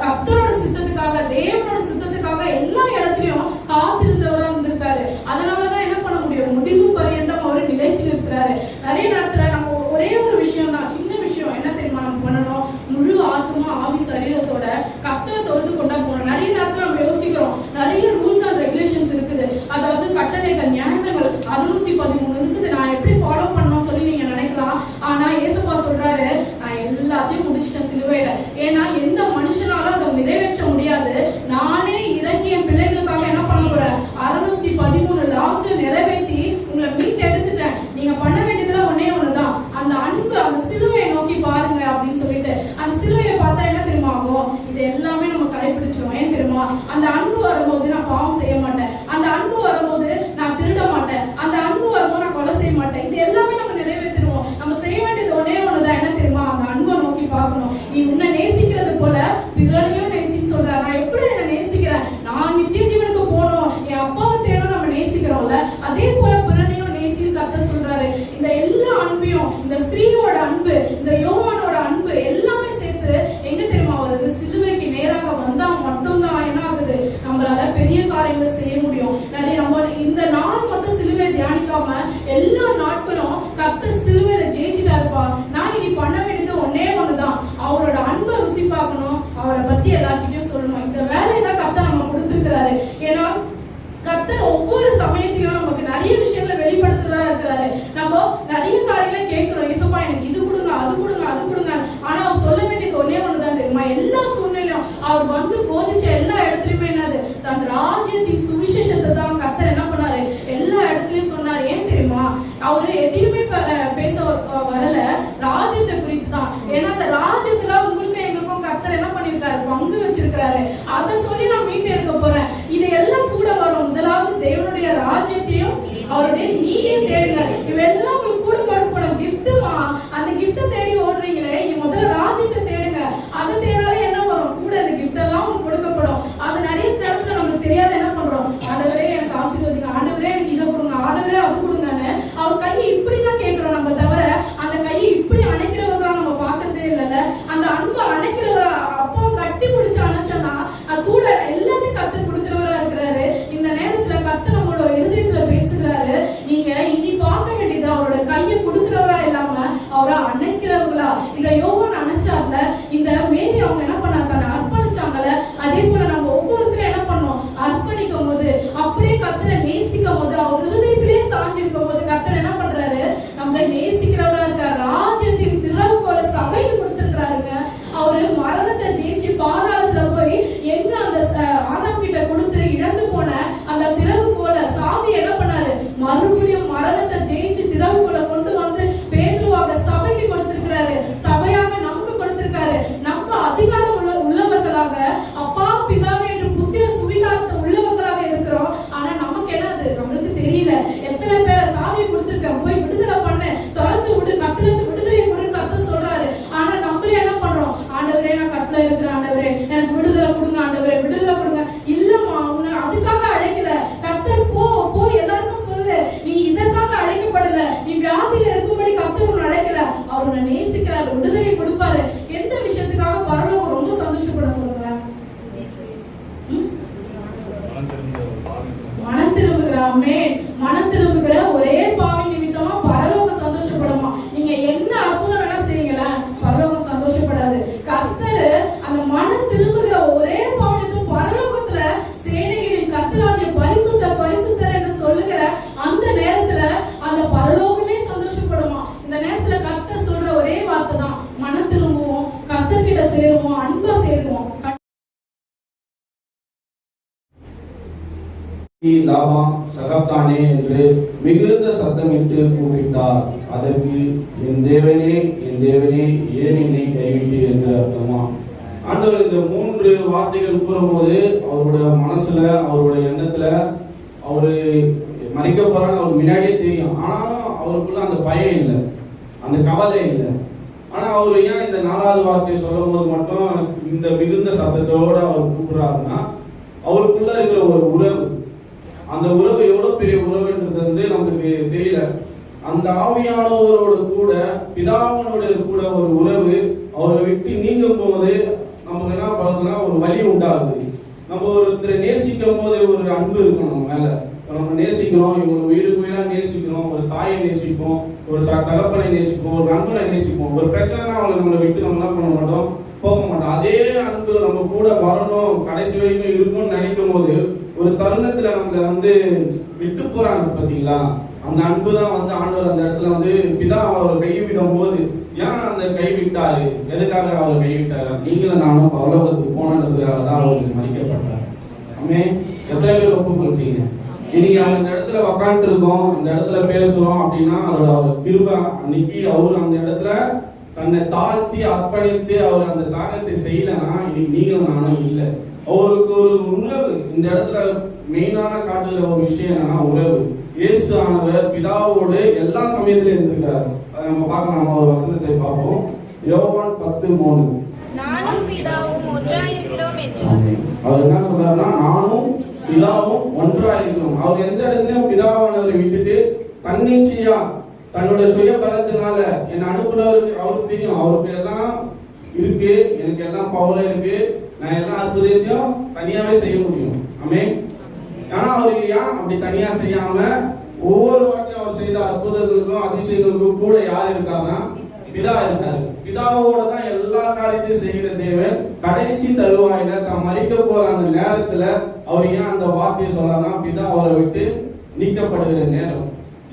கர்த்தரோட சித்தத்துக்காக, தேவனோட சித்தத்துக்காக எல்லா இடத்துலயும் காத்திருந்தவரா இருந்திருக்காரு. அதனாலதான் என்ன பண்ண முடியும்? முடிவு பரியந்தம் அவரு நிலைச்சு நிற்கிறாரு. நிறைய நேரத்துல நம்ம ஒரே ஒரு விஷயம் தான், சின்ன விஷயம் என்ன தெரியுமா நம்ம பண்ணணும்? முழு ஆத்மா ஆவி சரீரத்தோட கர்த்தரை தொழுது கொண்டா போகணும். நிறைய நேரத்துல நம்ம யோசிக்கிறோம், நிறைய ரூல்ஸ் அண்ட் ரெகுலேஷன்ஸ் இருக்குது. அதாவது கட்டளைகள், நியாயங்கள் 613 இருக்குது. நான் எப்படி ஃபாலோ பண்ணணும்னு சொல்லி நீங்க நினைக்கலாம். ஆனா இயேசுப்பா சொல்றாரு, நான் எல்லாத்தையும் முடிச்சிட்டேன் சிலுவையில. ஏன்னா எந்த மனுஷனாலும் அதை நிறைவேற்ற முடியாது. நானே இறங்கி என் பிள்ளைகளுக்காக என்ன பண்ண போறேன்? 613 லாஸ்ட் நிறைவேற்றி உங்களை மீட் எடுத்துட்டேன். நீங்க பண்ண வேண்டியதுல ஒன்னே ஒண்ணுதான், அந்த அன்பு, அந்த சிலுவையை நோக்கி பாருங்க அப்படின்னு சொல்லிட்டு. அந்த சிலுவையை பார்த்தா என்ன தெரியுமா ஆகும்? இது எல்லாமே நம்ம கடைபிடிச்சிடும். ஏன் தெரியுமா? அந்த அன்பு வரும்போது நான் பாவம் செய்ய மாட்டேன். அந்த அன்பு வரும்போது நான் திருட மாட்டேன். அந்த அன்பு வரும்போது நான் கொலை செய்ய மாட்டேன். இது எல்லாமே நம்ம நிறைவேற்றிடுவோம். நம்ம செய்ய வேண்டியது ஒன்னே ஒண்ணுதான், என்ன தெரியுமா? அந்த அன்பை நோக்கி பார்க்கணும். நீ உன்னை நேசிக்கிறது போல பிறனையும் நேசின்னு சொல்ற. நான் எப்படி என்ன நேசிக்கிறேன்? நான் நித்திய ஜீவனுக்கு போகணும், என் அப்பாவை தேடும் நம்ம நேசிக்கிறோம்ல, அதே போல பிறனையும் நேசின்னு கர்த்தர் சொல்றாரு. இந்த எல்லா அன்பையும், இந்த ஸ்திரீயோட அன்பு, இந்த யோவானோட அன்பு எல்லாமே சேர்த்து எங்க தெரியுமா வருது? சிலுவைக்கு நேராக வந்தா மட்டும்தான் என்ன ஆகுது? நம்மளால பெரிய காரியங்களை செய்ய முடியும். நிறைய நம்ம இந்த நாள் மட்டும் சிலுவை தியானிக்காம எல்லா நாட்களும் கர்த்தர் சிலுவையில ஜெயிச்சுட்டாருப்பா. நான் இனி பண்ண வேண்டியது ஒன்னே ஒண்ணுதான், அவரோட அன்பை ருசி பார்க்கணும், அவரை பத்தி எல்லார்கிட்டயும் சொல்லணும். இந்த வேலையை தான் கர்த்தர் நம்ம கொடுத்திருக்கிறாரு. ஏன்னா கர்த்தர் ஒவ்வொரு சமயத்திலும் நமக்கு நிறைய விஷயங்களை வெளிப்படுத்துறதா இருக்கிறாரு. நம்ம நிறைய காரியங்களை கேட்கிறோம், இயேசுப்பா எனக்கு இது கொடுங்க, அது கொடுங்க, அது கொடுங்க. ஆனா அவர் சொல்ல வேண்டியது ஒன்னே ஒண்ணுதான் தெரியுமா? எல்லா சூழ்நிலையும் அவர் வந்து போதிச்ச எல்லா இடத்துலயுமே என்னது? தன் ராஜ்யத்தின் சுவிசேஷத்தை தான் கர்த்தர் என்ன பண்ணாரு? எல்லா இடத்துலயும் சொன்னாரு. ஏன் தெரியுமா? அவரு எதையுமே பேச வரல, ராஜ்யத்தை குறித்து தான். ஏன்னா அந்த ராஜ்யத்துல உங்களுக்கு எங்களுக்கும் கர்த்தர் என்ன பண்ணிருக்காரு? பங்கு வச்சிருக்காரு. அதை சொல்லி நான் மீட்டு எடுக்க போறேன். அவருடைய நீதியை தேடுங்க. இவெல்லாம் உங்களுக்கு கூட கொடுக்கப்படும் கிஃப்ட்டுமா. அந்த கிஃப்ட்டை தேடி ஓடுறீங்களே, முதல்ல ராஜ்யத்தை தேடுங்க. அதை தேடாலே என்ன வரும்? கூட அந்த கிஃப்ட் எல்லாம் உங்களுக்கு கொடுக்கப்படும். அது நிறைய நேரத்துல நமக்கு தெரியாத என்ன பண்றோம், ஆண்டவரே எனக்கு ஆசீர்வதிங்க, ஆண்டவரே எனக்கு இதை கொடுங்க, ஆண்டவரே அது கொடுங்கன்னு அவர் கையை இப்படிதான் கேட்கிறோம் நம்ம தவிர அந்த கையை இப்படி அணைக்கிறவர்களா நம்ம பார்க்கறதே இல்லைல்ல. அந்த அன்பை அணைக்கிறவரா அப்பா கட்டி பிடிச்சு அணைச்சோன்னா அது கூட எல்லாத்தையும் கத்து கொடுக்கிறவரா இருக்கிறாரு. இந்த நேரத்துல கத்து நம்மளோட இருதயத்துல பேசுகிறாரு. நீங்க இனி பார்க்க வேண்டியது அவரோட கையை கொடுக்கிறவரா இல்லாம அவரை அணைக்கிறவங்களா. இந்த யோவான் அணைச்சார்ல, இந்த மேரி அவங்க என்ன பண்ணாங்க, தன்னை அர்ப்பணிச்சாங்கல்ல, அதே போல நம்ம ஒவ்வொருத்தரும் என்ன பண்ணோம், அர்ப்பணிக்கும் போது அப்படியே கத்தரை நேசிக்கும் போது அவர் இருதயத்திலேயே சாஞ்சிருக்கும் போது கத்தர் என்ன பண்றாரு, நம்மளை நேசிக்கிறவரா இருக்காரு. ராஜ்யத்தின் திறவுகோலை சபைக்கு கொடுத்துருக்காருங்க. அவரு மரணத்தை ஜெயிச்சு பாதாளத்துல போய் எங்க அந்த ஆதாம் கிட்ட கொடுத்து இழந்து போன அந்த திறவுகோலை சாமி என்ன பண்ணாரு, மறுபடியும் மரணத்தை ஜெயிச்சு திறவுகோலை கொண்டு வந்து பேதுருவாக சபைக்கு கொடுத்திருக்கிறாரு. சபையாக நமக்கு கொடுத்திருக்காரு. நம்ம அதிகாரம் உள்ளவர்களாக அப்பா பிதாவே என்று புத்திர சுவிகாரத்தை உள்ளவர்களாக இருக்கிறோம். ஆனா நமக்கு என்னது, நம்மளுக்கு தெரியல. எத்தனை பேரை சாமியை கொடுத்திருக்க, போய் விடுதலை பண்ண, திறந்து விடு, கட்டிலிருந்து விடுதலை கொடுன்னு கத்த சொல்றாரு. ஆனா நம்மளே என்ன பண்றோம், ஆண்டவரே நான் கட்டில இருக்கிறேன், ஆண்டவரே எனக்கு விடுதலை கொடுங்க, ஆண்டவரே விடுதலை கொடுங்க. இல்லம்மா, உன்னை அதுக்காக அழைக்கல கத்தர். போ எல்லாருக்கும் சொல்லு, நீ இதற்காக அழைக்கப்படல, நீ வியாதியில இருக்கும்படி கத்தர் உன்னை அழைக்கல. அவர் உன்னை நேசிக்கிறாரு, விடுதலை கொடுப்பாரு. எந்த விஷயத்துக்காக பரலோகம் ரொம்ப சந்தோஷப்பட சொல்றேன், மனம் திரும்புகிறாமே, மனம் திரும்புகிற ஒரே பாவி நிமித்தமா பரலோகம் சந்தோஷப்படுமா. நீங்க என்ன அற்புதம் வேணா செய்யுங்களேன், பரலோகம் சந்தோஷப்படாது. கர்த்தர் அந்த மனம் திரும்புகிற ஒரே பாவனித்தும் பரலோகத்துல சேனைகளின் கர்த்தராகிய பரிசுத்த பரிசுத்தர் என்று சொல்லுகிற அந்த நேரத்துல அந்த பரலோகமே சந்தோஷப்படுமா. இந்த நேரத்துல கர்த்தர் சொல்ற ஒரே வார்த்தை தான், மனம் திரும்புவோம், கர்த்தர்கிட்ட சேருவோம், அன்பா சேருவோம். லாபான் சகப்தானே என்று மிகுந்த சத்தமிட்டு கூப்பிட்டார். அதற்கு என் தேவனே என் தேவனே ஏன் என்னை கைவிட்டு என்று அர்த்தமா. ஆண்டவர் இந்த 3 வார்த்தைகள் கூறும்போது அவருடைய மனசுல அவருடைய எண்ணத்துல அவரு மறிக்க போறான்னு அவருக்கு முன்னாடியே தெரியும். ஆனாலும் அவருக்குள்ள அந்த பயம் இல்லை, அந்த கவலை இல்லை. ஆனா அவரு ஏன் இந்த 4வது வார்த்தையை சொல்லும் போது மட்டும் இந்த மிகுந்த சத்தத்தோட அவர் கூப்பிடுறாருன்னா, அவருக்குள்ள இருக்கிற ஒரு உறவு, அந்த உறவு எவ்வளவு பெரிய உறவுன்றது வந்து நமக்கு தெரியல. அந்த ஆவியானவரோட கூட பிதாவனோட கூட ஒரு உறவு அவரை விட்டு நீங்கும் போது நமக்கு என்ன பார்க்கணும்னா ஒரு வலி உண்டாகுது. நம்ம ஒருத்தரை நேசிக்கும் போது ஒரு அன்பு இருக்கும் நம்ம மேல. நம்ம நேசிக்கிறோம், இவங்க உயிருக்கு உயிரா நேசிக்கிறோம், ஒரு தாயை நேசிப்போம், ஒரு தகப்பனை நேசிப்போம், ஒரு நண்பனை நேசிப்போம். ஒரு பிரச்சனைனா அவங்களை நம்மளை விட்டு நம்ம என்ன பண்ண மாட்டோம், போக மாட்டோம். அதே அன்பு நம்ம கூட வரணும், கடைசி வரைக்கும் இருக்கும்னு நினைக்கும் போது ஒரு தருணத்துல நம்மள வந்து விட்டு போறாங்க பாத்தீங்களா, அந்த அன்பு தான் வந்து ஆண்டவர் அந்த இடத்துல வந்து பிதா அவர் கைவிடும் போது ஏன் அந்த கைவிட்டாரு, எதுக்காக அவர் கைவிட்டாரு, நீங்களும் நானும் பரலோகத்துக்கு போனதுக்காக தான் அவருக்கு மதிக்கப்பட்டார். அம்மே எத்தனை பேர் ஒப்புக்கொள்றீங்க? இன்னைக்கு அவங்க இந்த இடத்துல உக்காந்து இருக்கோம், இந்த இடத்துல பேசுறோம் அப்படின்னா அதோட அவர் கிருபை. அன்னைக்கு அவர் அந்த இடத்துல தன்னை தாழ்த்தி அர்ப்பணித்து அவர் அந்த தாகத்தை செய்யலன்னா இன்னைக்கு நீங்களும் நானும் இல்லை. அவருக்கு ஒரு உறவு இந்த இடத்துல மெயினான காட்டுகிற ஒரு விஷயம் என்னன்னா உறவு. இயேசு ஆனவர் பிதாவோடு எல்லா சமயத்திலும் இருந்திருக்காரு. அதை நம்ம பார்க்கலாம். நம்ம ஒரு வசனத்தை பார்ப்போம். யோவான் 10:3. நானும் பிதாவும் ஒன்றாயிருக்கிறோம் என்று அவர் என்ன சொல்றாருன்னா, நானும் பிதாவும் ஒன்றாயிருக்கிறோம். அவர் எந்த இடத்துலயும் பிதாவானவரை விட்டுட்டு தன்னிச்சையா தன்னோட சுய பலத்தினால என்னை அனுப்புனவருக்கு அவருக்கு தெரியும், அவருக்கு எல்லாம் இருக்கு, எனக்கு எல்லாம் பவர் இருக்கு, நான் எல்லா அற்புதத்தையும் தனியாவே செய்ய முடியும். ஆமே. ஆனா அவர் ஏன் அப்படி தனியா செய்யாம ஒவ்வொரு வாட்டியும் அவர் செய்த அற்புதங்களுக்கும் அதிசயங்களுக்கும் கூட யார் இருக்காருன்னா பிதா இருக்காரு. பிதாவோட தான் எல்லா காரியத்தையும் செய்கிற தேவன் கடைசி தருவாயில தான் மறிக்க போற அந்த நேரத்துல அவர் ஏன் அந்த வார்த்தையை சொல்லார்னா, பிதா அவரை விட்டு நீக்கப்படுகிற நேரம்.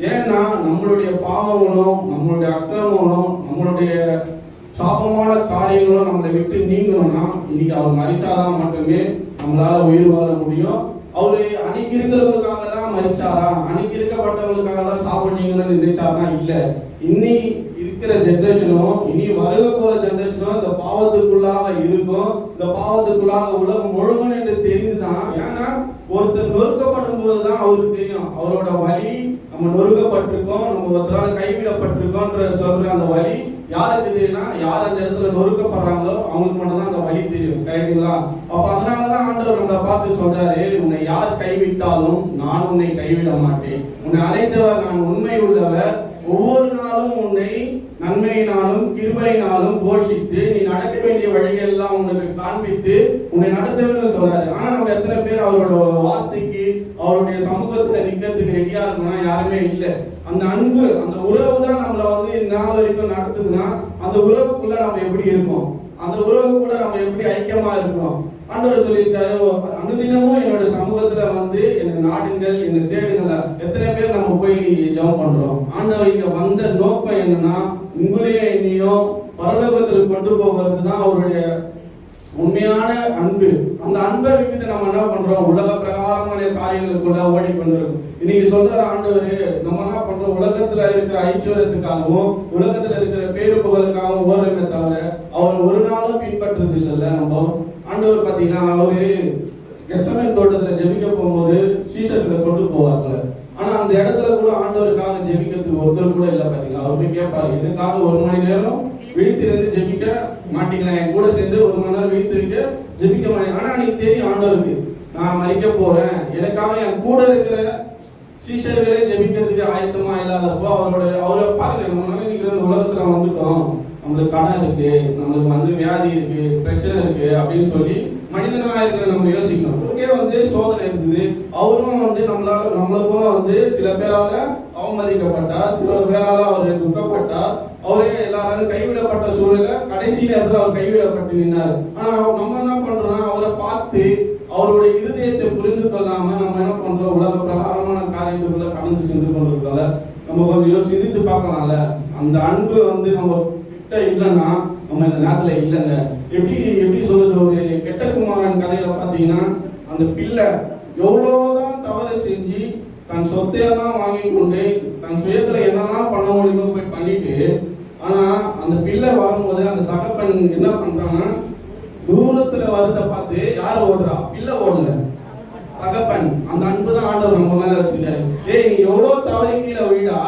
ஏன்னா நம்மளுடைய பாவங்களும் நம்மளுடைய அக்கிரமங்களும் நம்மளுடைய சாபமான காரியங்களும் நம்மளை விட்டு நீங்கணும்னா இன்னைக்கு அவர் மறிச்சாதான் மட்டுமே நம்மளால உயிர் வாழ முடியும். அவரு அன்னைக்கு இருக்கிறவங்களுக்காக தான் மறிச்சாரா, அன்னைக்கு இருக்கப்பட்டவங்களுக்காக தான் சாபம் நீங்கணும்னு நினைச்சாருன்னா இல்ல. இன்னி இருக்கிற ஜெனரேஷனும் இனி வருக போற ஜெனரேஷனும் இந்த பாவத்துக்குள்ளாக இருக்கும், இந்த பாவத்துக்குள்ளாக உலகம் முழுவதும் என்று தெரிந்துதான். ஏன்னா ஒருத்தர் நொறுக்கப்படும் வரும்போது தான் அவருக்கு தெரியும் அவரோட வலி. நம்ம நொறுக்கப்பட்டிருக்கோம், நம்ம ஒருத்தரால் கைவிடப்பட்டிருக்கோன்ற சொல்ற அந்த வலி யாருக்கு தெரியும்னா, யார் அந்த இடத்துல நொறுக்கப்படுறாங்களோ அவங்களுக்கு மட்டும்தான் அந்த வலி தெரியும். கரெக்டுங்களா? அப்ப அதனாலதான் ஆண்டவர் நம்மளை பார்த்து சொல்றாரு, உன்னை யார் கைவிட்டாலும் நான் உன்னை கைவிட மாட்டேன். உன்னை அழைத்தவர் நான் உண்மை உள்ளவர். ஒவ்வொரு நாளும் உன்னை நன்மையினாலும் கிருபையினாலும் போஷித்து நீ நடக்க வேண்டிய வழிகள் எல்லாம் உனக்கு காண்பித்து உன்னை நடத்தவேன்னு சொல்றாரு. ஆனா நம்ம எத்தனை பேர் அவரோட வார்த்தைக்கு அவருடைய சமூகத்துல நிக்கிறதுக்கு ரெடியா இருக்கணும்னா யாருமே இல்லை. அந்த அன்பு, அந்த உறவு தான் நம்மள நாள் வரைக்கும் நடத்துதுன்னா அந்த உறவுக்குள்ள நம்ம எப்படி இருக்கோம், அந்த உறவு கூட நம்ம எப்படி ஐக்கியமா இருக்கணும். ஆண்டவர் சொல்லியிருக்காரு, அனுதினமும் என்னோட சமூகத்துல என்னை நாடுங்கள், என்னை தேடுங்கள. எத்தனை பேர் நம்ம போய் ஜெபம் பண்றோம்? ஆண்டவர் இங்க வந்த நோக்கம் என்னன்னா, உங்களையும் என்னையும் பரலோகத்தில் கொண்டு போகிறது தான் அவருடைய உண்மையான அன்பு. அந்த அன்பை விட்டுட்டு நம்ம என்ன பண்றோம்? உலக பிரகாரமான காரியங்களுக்குள்ள ஓடிக்கொண்டிருக்கோம். இன்னைக்கு சொல்ற ஆண்டவர் நம்ம என்ன பண்றோம்? உலகத்துல இருக்கிற ஐஸ்வர்யத்துக்காகவும் உலகத்துல இருக்கிற பேரு புகழுக்காகவும் ஓடுறமே தவிர அவர் ஒரு நாளும் பின்பற்றுறது இல்லைல்ல. நம்ம ஆண்டவர் பாத்தீங்கன்னா, அவரு கெத்செமனே தோட்டத்துல ஜெபிக்க போகும்போது சீசர்களை கொண்டு போவார்கள். ஆனா அந்த இடத்துல கூட ஆண்டவருக்காக ஜெபிக்கிறதுக்கு ஒருத்தர் கூட இல்லை. பாத்தீங்களா? அவர் போய் கேட்பாரு, எனக்காக 1 மணி நேரம் விழித்திருந்து ஜெபிக்க மாட்டீங்களா? என் கூட சேர்ந்து 1 மணி நேரம் விழித்திருக்க ஜெபிக்க மாட்டேங்க. ஆனா அன்னைக்கு தெரியும் ஆண்டவருக்கு, நான் மறிக்க போறேன், எனக்காக என் கூட இருக்கிற சீஷர்களே ஜெபிக்கிறதுக்கு ஆயத்தமா இல்லாதப்போ அவரை பாருங்க, நம்ம இன்னைக்கு உலகத்துல வந்துட்டோம், நம்மளுக்கு கடன் இருக்கு, நம்மளுக்கு வியாதி இருக்கு, பிரச்சனை இருக்கு அப்படின்னு சொல்லி மனிதனாக இருக்கிற நம்ம யோசிக்கணும். அவருக்கே சோதனை இருக்குது. அவரும் நம்மளை போல சில பேரால அவமதிக்கப்பட்டார், சில பேரால அவர் துக்கப்பட்டார், அவரே எல்லாரும் கைவிடப்பட்ட சூழ்நிலை கடைசி நேரத்தில் அவர் கைவிடப்பட்டு நின்னார். ஆனா நம்ம என்ன பண்றோம்னா, அவரை பார்த்து அவருடைய இருதயத்தை புரிந்து கொள்ளாம நம்ம என்ன பண்றோம்? உலக பிரகாரமான காரியத்துக்குள்ள கடந்து சென்று கொண்டிருக்கோம்ல. நம்ம கொஞ்சம் சிந்தித்து பார்க்கலாம்ல. அந்த அன்பு நம்ம கிட்ட இல்லைன்னா நம்ம இந்த நேரத்துல இல்லைங்க. எப்படி சொல்றது? ஒரு கெட்ட குமாரன் கதையில பாத்தீங்கன்னா, அந்த பிள்ளை எவ்வளவுதான் தவறு செஞ்சு தன் சொத்தையெல்லாம் வாங்கி கொண்டு தன் சுயத்துல என்னெல்லாம் பண்ண முடியுமோ போய் பண்ணிட்டு, ஆனா அந்த பிள்ளை வரும்போது அந்த தகப்பன் என்ன பண்றாங்கன்னா, தூரத்துல வருத பார்த்து யார ஓடுறா? பிள்ளை ஓடல, தகப்பன். அந்த அன்பு தான் ஆண்டவர் நம்ம மேல வச்சிருக்காரு. நீ எவ்வளவு தவறி கீழே விழா,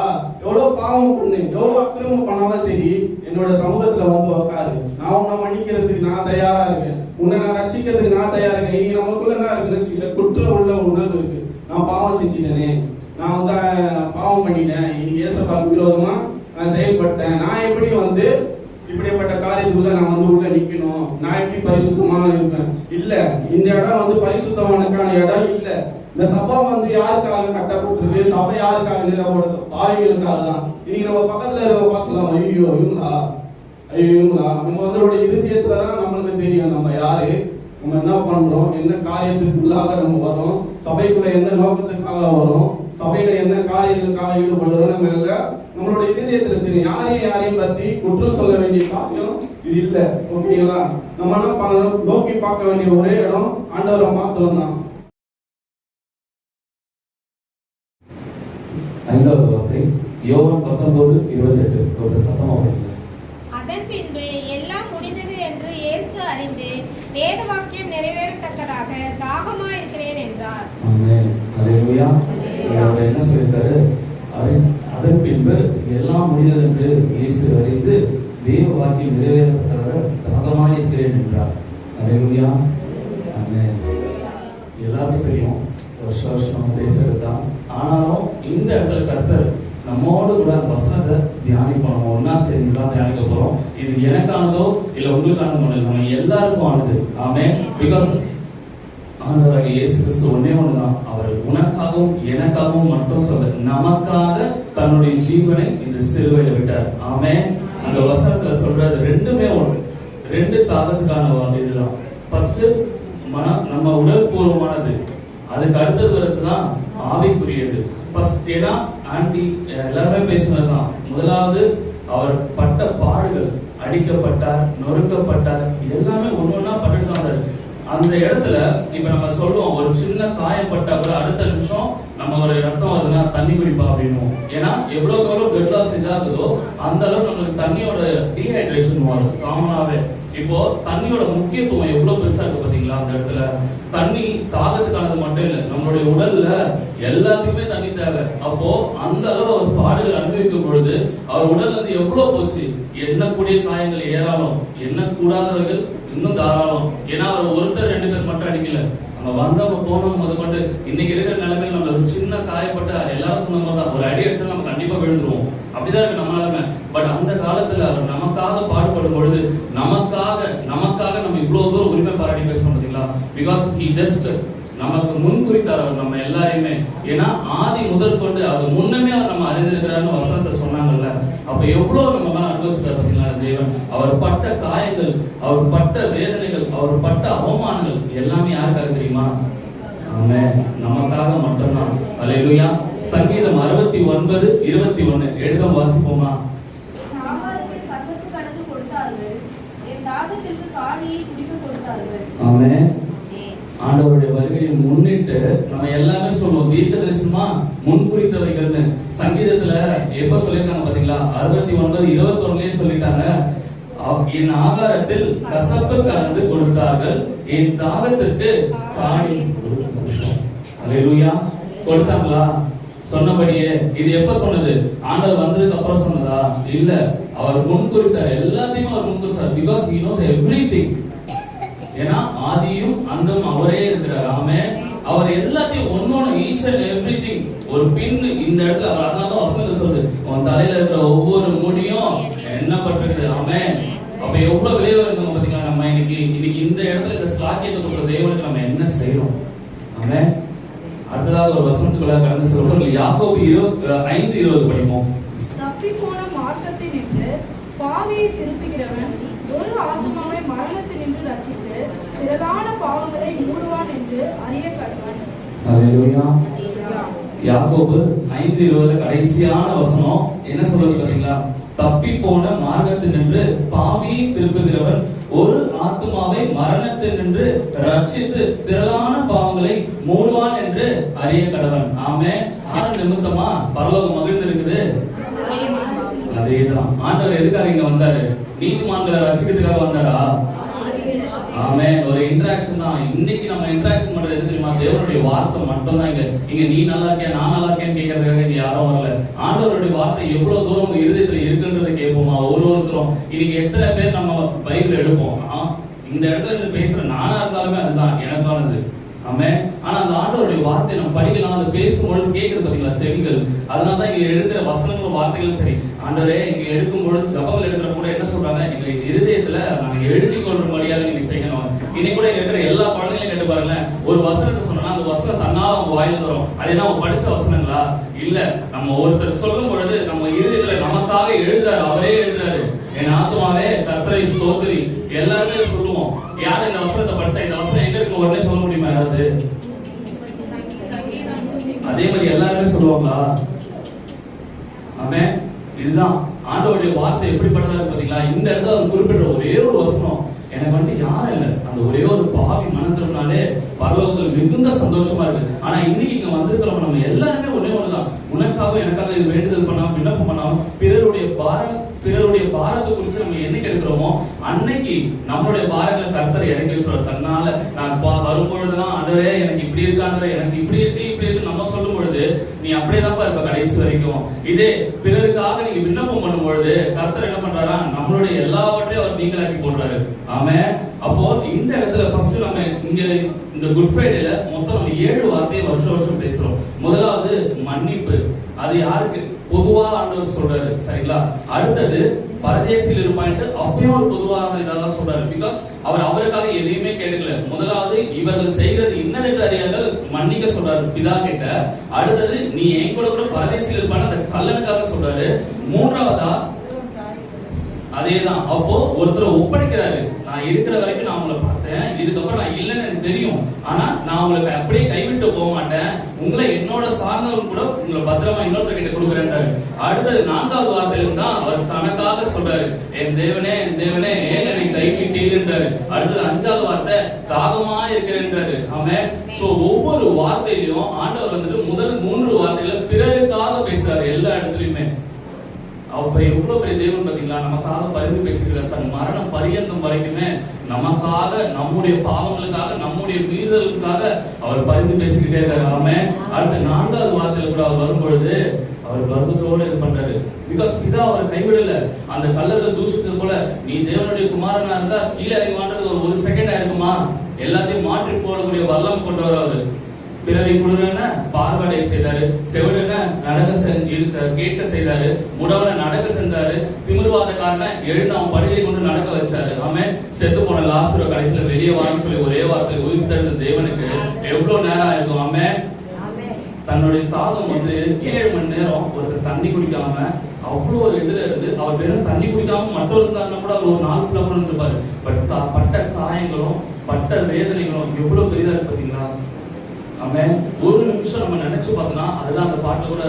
எவ்வளவு பாவம் பண்ணு, எவ்வளவு அக்கிரமம் பண்ணாலும் சரி, என்னோட சமூகத்துல உட்காரு. நான் உன்னை மன்னிக்கிறதுக்கு நான் தயாரா இருக்கேன், உன்னை நான் ரட்சிக்கிறதுக்கு நான் தயாரா இருக்கேன். இனி நமக்குள்ள என்ன இருக்குன்னு சில குற்ற உள்ள உணர்வு இருக்கு. நான் பாவம் செஞ்சிட்டேனே, நான் பாவம் பண்ணிட்டேன், இனி இயேசுவுக்கு விரோதமா நான் செயல்பட்டேன், நான் எப்படி இப்படிப்பட்ட காரியத்துக்குள்ள நான் உள்ள நிக்கணும், நான் எப்படி பரிசுத்தமா இருப்பேன்? இல்ல, இந்த இடம் பரிசுத்தமானுக்கான இடம் இல்ல. இந்த சபை யாருக்காக கட்டப்பட்டிருக்கு? சபை யாருக்காக நிறுவப்படுது? பாவிகளுக்காக தான். இன்னைக்கு நம்ம பக்கத்துல இருக்க சொல்லலாம், ஐயோ இவங்களா, ஐயோ இவங்களா. நம்ம இருதயத்துலதான் நம்மளுக்கு தெரியும் நம்ம யாரு, நம்ம என்ன பண்றோம், என்ன காரியத்துக்குள்ளாக நம்ம வரோம், சபைக்குள்ள எந்த நோக்கத்துக்காக வரோம், சபையில என்ன காரியங்களுக்காக ஈடுபடுறோம், நம்மளோட இதயத்துல தெரியும். யாரையும் பத்தி குற்றம் சொல்ல வேண்டிய காரியம் இது இல்ல. ஓகேங்களா? நம்ம என்ன பண்ணணும்? நோக்கி பார்க்க வேண்டிய ஒரே இடம் ஆண்டவரை மாத்திரம் தான். 5வது வார்த்தை யோவான் 19:28. ஒரு சத்தமா படிங்க. அதன் பின்பு எல்லாம் முடிந்தது என்று இயேசு அறிந்து வேத வாக்கியம் நிறைவேறத்தக்கதாக தாகமா இருக்கிறேன் என்றார். ஆமென். அல்லேலூயா. அவர் என்ன சொல்லியிருக்காரு? அதன் பின்பு எல்லாம் முடிந்தது என்று இயேசு அறிந்து தேவ வாக்கியம் நிறைவேறத்தக்கதாக தாகமா இருக்கிறேன் என்றார். அல்லேலூயா. ஆமென். எல்லாருக்கும் தெரியும், வருஷம் நம்ம பேசுறது தான். ஆனாலும் இந்த இடத்துல கர்த்தர் நம்மோடு கூட வசனத்தை தியானிப்போம். ஒன்னா சேர்ந்து தான் தியானிக்க போறோம். இது எனக்கானதோ இல்ல உங்களுக்கானதோ நம்ம எல்லாருக்கும் ஆனது. ஆமென். பிகாஸ் ஆண்டவராகிய இயேசு கிறிஸ்து ஒன்னே ஒண்ணுதான். அவர் உனக்காகவும் எனக்காகவும் மட்டும் சொல்ல, நமக்காக தன்னுடைய ஜீவனை இந்த சிலுவையில விட்டார். ஆமென். அந்த வசனத்துல சொல்றது ரெண்டுமே ஒன்று, ரெண்டு தாகத்துக்கான இதுதான். ஃபர்ஸ்ட் நம்ம உடல் பூர்வமானது, அதுக்கு அடுத்தது வரதுதான் ஆவிக்குரியது. ஃபர்ஸ்ட் ஏன்னா ஆன்டி எல்லாருமே பேசினதுதான். முதலாவது அவர் பட்ட பாடுகள், அடிக்கப்பட்டார், நொறுக்கப்பட்டார், எல்லாமே ஒன்னொன்னா பட்டுட்டு தான். அந்த இடத்துல இப்ப நம்ம சொல்லுவோம், ஒரு சின்ன காயம் பட்டா கூட அடுத்த நிமிஷம் நம்ம ஒரு ரத்தம் வருதுன்னா தண்ணி குடிப்பா அப்படின்னும். ஏன்னா எவ்வளவுக்கு எவ்வளவு பிளட் லாஸ் இதாகுதோ அந்த அளவுக்கு நம்மளுக்கு தண்ணியோட டீஹைட்ரேஷன் வரும் காமனாவே. இப்போ தண்ணியோட முக்கியத்துவம் எவ்வளவு பெருசா இருக்கு பாத்தீங்களா? அந்த இடத்துல தண்ணி தாகத்துக்கானது மட்டும் இல்லை, நம்மளோட அவருடைய உடல்ல எல்லாத்துக்குமே தண்ணி தேவை. அப்போ அந்த அளவு அவர் பாடுகள் அனுபவிக்கும் பொழுது அவர் உடல்ல இருந்து எவ்வளவு போச்சு, எண்ணக்கூடிய காயங்கள் ஏராளம், எண்ணக்கூடாதவர்கள் இன்னும் தாராளம். ஏன்னா அவர் ஒருத்தர் 2 பேர் மட்டும் அடிக்கல, நம்ம வந்தவங்க போனவங்க முதற்கொண்டு இன்னைக்கு இருக்கிற நிலைமையில நம்ம ஒரு சின்ன காயப்பட்ட எல்லாரும் சொன்ன மாதிரி தான், ஒரு அடி அடிச்சா நம்ம கண்டிப்பா விழுந்துருவோம். அப்படிதான் இருக்கு நம்ம நிலைமை. பட் அந்த காலத்துல அவர் நமக்காக பாடுபடும் பொழுது நமக்காக நம்ம இவ்வளவு தூரம் உரிமை பாராட்டி பேசணும் பார்த்தீங்களா? பிகாஸ் he just நமக்கு முன்குறித்தார் அவர் நம்ம எல்லாரையுமே. ஏன்னா ஆதி முதல் கொண்டு அவர் முன்னமே அவர் நம்ம அறிந்திருக்கிறார்னு வசனத்தை சொன்னாங்கல்ல. அப்ப எவ்வளவு நம்ம மேல அனுபவிச்சிட்டார் பார்த்தீங்களா தேவன். அவர் பட்ட காயங்கள், அவர் பட்ட வேதனைகள், அவர் பட்ட அவமானங்கள் எல்லாமே யாருக்காக தெரியுமா? ஆமென், நமக்காக மட்டும்தான். அல்லேலூயா. சங்கீதம் 69:21 எடுத்து வாசிப்போமா? ஆமென். ஆண்டவருடைய வருகையை முன்னிட்டு நம்ம எல்லாமே சொல்லுவோம் தீர்க்க தரிசனமா முன்குறித்தவைகள்னு. சங்கீதத்துல எப்ப சொல்லியிருக்காங்க பாத்தீங்களா? 69:21 சொல்லிட்டாங்க, என் ஆகாரத்தில் கசப்பு கலந்து கொடுத்தார்கள், என் தாகத்திற்கு காணி அல்லேலூயா கொடுத்தாங்களா? சொன்னபடியே. இது எப்ப சொன்னது? ஆண்டவர் வந்ததுக்கு அப்புறம் சொன்னதா? இல்ல, அவர் முன்குறித்தார். எல்லாத்தையுமே அவர் முன்குறித்தார். Because he knows everything. ஏன்னா ஆதியும் அந்தம் அவரே இருக்கிறார். ஆமென். அவர் எல்லாத்தையும் ஒன்னொன்னு ஈச் அண்ட் எவ்ரிதிங் ஒரு பின் இந்த இடத்துல அவர் அதனால வசனங்கள் சொல்லுது, உன் தலையில இருக்கிற ஒவ்வொரு முடியும் எண்ணப்பட்டிருக்கிறது. ஆமென். அப்ப எவ்வளவு விளைவு இருக்கும் பாத்தீங்களா? நம்ம இன்னைக்கு இந்த இடத்துல இந்த ஸ்லாக்கியத்தை கொடுக்கிற தேவனுக்கு நம்ம என்ன செய்யறோம்? ஆமென். அடுத்ததாக ஒரு வசனத்துக்குள்ள கடந்து சொல்றோம். யாக்கோபு 5:20 படிப்போம். தப்பி போன மார்க்கத்தை நின்று பாவியை திருப்புகிறவன் ஒரு ஆத்துமாவை மரணத்தில் நின்று ரட்சித்து திரளான பாவங்களை மூடுவான் என்று அறிய கடவன். அல்லேலூயா. யாக்கோபு 5:20 கடைசியான வசனம் என்ன சொல்றது பாத்தீங்களா? தப்பி போன மார்க்கத்தில் நின்று பாவியை திருப்புகிறவன் ஒரு ஆத்துமாவை மரணத்தில் நின்று ரட்சித்து திரளான பாவங்களை மூடுவான் என்று அறிய கடவன். ஆமென். ஆனந்த நிமித்தமா பரலோகம் மகிழ்ந்து இருக்குது. அதேதான். ஆண்டவர் எதுக்காக இங்க வந்தாரு? நீதிமான்களை ரட்சிக்கிறதுக்காக வந்தாரா? ஆமென். ஒரு இன்டராக்ஷன் தான். இன்னைக்கு நம்ம இன்டராக்ஷன் பண்றது எது தெரியுமா? தேவனுடைய வார்த்தை மட்டும் தான். இங்க நீ நல்லா இருக்கியா, நான் நல்லா இருக்கேன்னு கேட்கறதுக்காக இங்க யாரும் வரல. ஆண்டவருடைய வார்த்தை எவ்வளவு தூரம் உங்க இருதயத்துல இருக்குன்றதை கேட்போமா? ஒருத்தரும் இன்னைக்கு எத்தனை பேர் நம்ம பைபிள் எடுப்போம்? இந்த இடத்துல இருந்து பேசுற நானா இருந்தாலுமே அதுதான் எனக்கானது. ஆமென். ஆனா அந்த ஆண்டவருடைய வார்த்தை நம்ம படிக்கலாம், அதை பேசும்பொழுது கேட்கறது பாத்தீங்களா செவிகள். அதனாலதான் இங்க எடுக்கிற வசனங்களும் வார்த்தைகளும் சரி. ஆண்டவரே இங்க எடுக்கும் பொழுது ஜபங்கள் எடுக்கிற கூட என்ன சொல்றாங்க? எங்க இருதயத்துல நாங்க எழுதி கொள்ளும்படியாக நீங்க செய்யணும். இன்னைக்கு கூட இருக்கிற எல்லா குழந்தைகளையும் கேட்டு பாருங்களேன், ஒரு வசனத்தை சொன்னா அந்த வசனம் தன்னால அவங்க வாயில வரும். அது என்ன அவங்க படிச்ச வசனங்களா? இல்ல, நம்ம ஒருத்தர் சொல்லும் பொழுது நம்ம இருதயத்துல நமக்காக எழுதுறாரு, அவரே எழுதுறாரு. என் ஆத்துமாவே கர்த்தரை ஸ்தோத்திரி. எல்லாருமே சொல்லுவோம். யாரு இந்த வசனத்தை படிச்சா இந்த வசனம் எங்க இருக்கு உடனே சொல்ல முடியுமா யாராவது? அதே மாதிரி எல்லாருமே சொல்லுவாங்களா? ஆமென். இதுதான் ஆண்டவருடைய வார்த்தை எப்படிப்பட்டதா இருக்கு பாத்தீங்களா? இந்த இடத்துல அவர் குறிப்பிட்ட ஒரே ஒரு வசனம் எனக்கு வந்துட்டு யாரும் இல்லை, அந்த ஒரே ஒரு பாவி மனத்தினாலே பரலோகத்தில் மிகுந்த சந்தோஷமா இருக்கு. ஆனா இன்னைக்கு இங்க வந்திருக்கிறவங்க நம்ம எல்லாருமே ஒன்னே ஒண்ணுதான், உனக்காக எனக்காக இது வேண்டுதல் பண்ணாம விண்ணப்பம் பண்ணாம பிறருடைய பாரத்தை குறித்து நம்ம என்னைக்கு எடுக்கிறோமோ அன்னைக்கு நம்மளுடைய பாரங்களை கர்த்தரை இறக்கி சொல்ற. தன்னால நான் வரும்பொழுதுதான் ஆண்டவரே எனக்கு இப்படி இருக்காண்டவரே எனக்கு இப்படி இருக்கு நம்ம சொல்லும் பொழுது நீ அப்படியேதான் இருப்ப கடைசி வரைக்கும். இதே பிறருக்காக நீங்க விண்ணப்பம் பண்ணும் பொழுது கர்த்தர் என்ன பண்றாரா? நம்மளுடைய எல்லாவற்றையும் அவர் நீங்களாக்கி போடுறாரு. ஆமென். அப்போ இந்த இடத்துல ஃபர்ஸ்ட் நம்ம இங்க இந்த குட் ஃப்ரைடேல மொத்தம் நம்ம 7 வார்த்தையை வருஷம் பேசுறோம். முதலாவது மன்னிப்பு. அது யாருக்கு? பொதுவா ஆண்டவர் சொல்றாரு, சரிங்களா? அடுத்தது பரதேசியில் இருப்பாயிட்டு அப்பயும் ஒரு பொதுவான இதான் சொல்றாரு. பிகாஸ் அவர் அவருக்காக எதையுமே கேட்கல. முதலாவது இவர்கள் செய்கிறது இன்னதென்று அறியாமல் மன்னிக்க சொல்றாரு பிதா கிட்ட. அடுத்தது நீ என் கூட பரதேசியில் இருப்பான்னு அந்த கல்லனுக்காக சொல்றாரு. மூன்றாவதா அதேதான். அப்போ ஒருத்தர் ஒப்படைக்கிறாரு, நான் இருக்கிற வரைக்கும் நான் உங்களை பார்த்தேன், இதுக்கப்புறம் நான் இல்லைன்னு எனக்கு தெரியும், ஆனா நான் உங்களுக்கு அப்படியே கைவிட்டு போக மாட்டேன், உங்களை என்னோட சார்ந்தவங்க கூட உங்களை பத்திரமா இன்னொருத்தர் கிட்ட கொடுக்குறேன்றாரு. அடுத்தது 4வது வார்த்தையில தான் அவர் தனக்காக சொல்றாரு, என் தேவனே ஏன் என்னை கைவிட்டீர்ன்றாரு. அடுத்தது 5வது வார்த்தை தாகமா இருக்கிறேன்றாரு. ஆமென். சோ ஒவ்வொரு வார்த்தையிலையும் ஆண்டவர் வந்துட்டு முதல் 3 வார்த்தைகளை பிறருக்காக பேசுறாரு எல்லா இடத்துலயுமே. அப்ப எவ்வளவு பெரிய தேவன் பாத்தீங்களா? நமக்காக பரிந்து பேசுகிறார். தன் மரணம் பரியந்தம் வரைக்குமே நமக்காக, நம்முடைய பாவங்களுக்காக, நம்முடைய மீறலுக்காக அவர் பரிந்து பேசிக்கிட்டே இருக்காரு. ஆமென். அடுத்த 4வது வார்த்தையில கூட அவர் வரும்பொழுது அவர் வருத்தத்தோடு இது பண்றாரு. பிகாஸ் பிதா அவர் கைவிடல. அந்த கல்லறை தூஷித்தது போல நீ தேவனுடைய குமாரனா இருந்தா கீழே இறங்கி வாண்டது ஒரு செகண்ட் ஆயிருக்குமா? எல்லாத்தையும் மாற்றி போடக்கூடிய வல்லம் கொண்டவர் அவரு. பிறரை குளிரன பார்வையை செய்தாரு, செவிடன கேட்க செய்தாரு, முடவனை நடக்க சென்றாரு, திமிர்வாதக்காரனை எழுந்து அவன் படுகை கொண்டு நடக்க வச்சாரு. ஆமென். செத்து போன லாசரு கடைசியில வெளியே வான்னு சொல்லி ஒரே வார்த்தை உயிர்த்தெழுந்த தேவனுக்கு எவ்வளவு நேரம் ஆயிருக்கும்? ஆமென். தன்னுடைய தாகம் 7 மணி நேரம் ஒருத்தர் தண்ணி குடிக்காம அவ்வளவு இதுல இருந்து அவர் வெறும் தண்ணி குடிக்காம மற்றொரு கூட அவர் ஒரு நாள் ஃபுல்லா கூட இருந்திருப்பாரு. பட்ட காயங்களும் பட்ட வேதனைகளும் எவ்வளவு பெரிதா இருக்கு பாத்தீங்களா? ஆமென். ஒரு நிமிஷம் நம்ம நினைச்சு பார்த்தோம்னா அதுதான் அந்த பாட்டுல கூட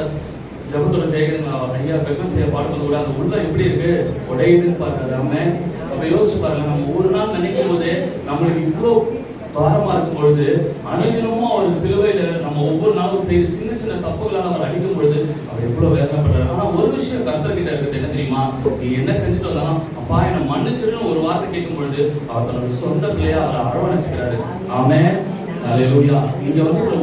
ஜபத்தோட ஜெயகன் ஐயா பெக்கன் செய்ய பாடும்போது கூட அந்த உள்ள எப்படி இருக்கு உடையுதுன்னு பாருங்க. ஆமென். அப்ப யோசிச்சு பாருங்க, நம்ம ஒரு நாள் நினைக்கும் போதே நம்மளுக்கு இவ்வளவு பாரமா இருக்கும் பொழுது அனுதினமும் அவர் சிலுவையில நம்ம ஒவ்வொரு நாளும் செய்து சின்ன சின்ன தப்புகளால் அவர் அடிக்கும் பொழுது அவர் எவ்வளவு வேதனைப்படுறாரு. ஆனா ஒரு விஷயம் கர்த்தர்கிட்ட இருக்கிறது என்ன தெரியுமா? நீ என்ன செஞ்சுட்டு வந்தாலும் அப்பா என்னை மன்னிச்சிருன்னு ஒரு வார்த்தை கேட்கும் பொழுது அவர் தன்னோட சொந்த பிள்ளையா அவரை அரவணைச்சுக்கிறாரு. ஆமென். அல்லேலூயா. இங்க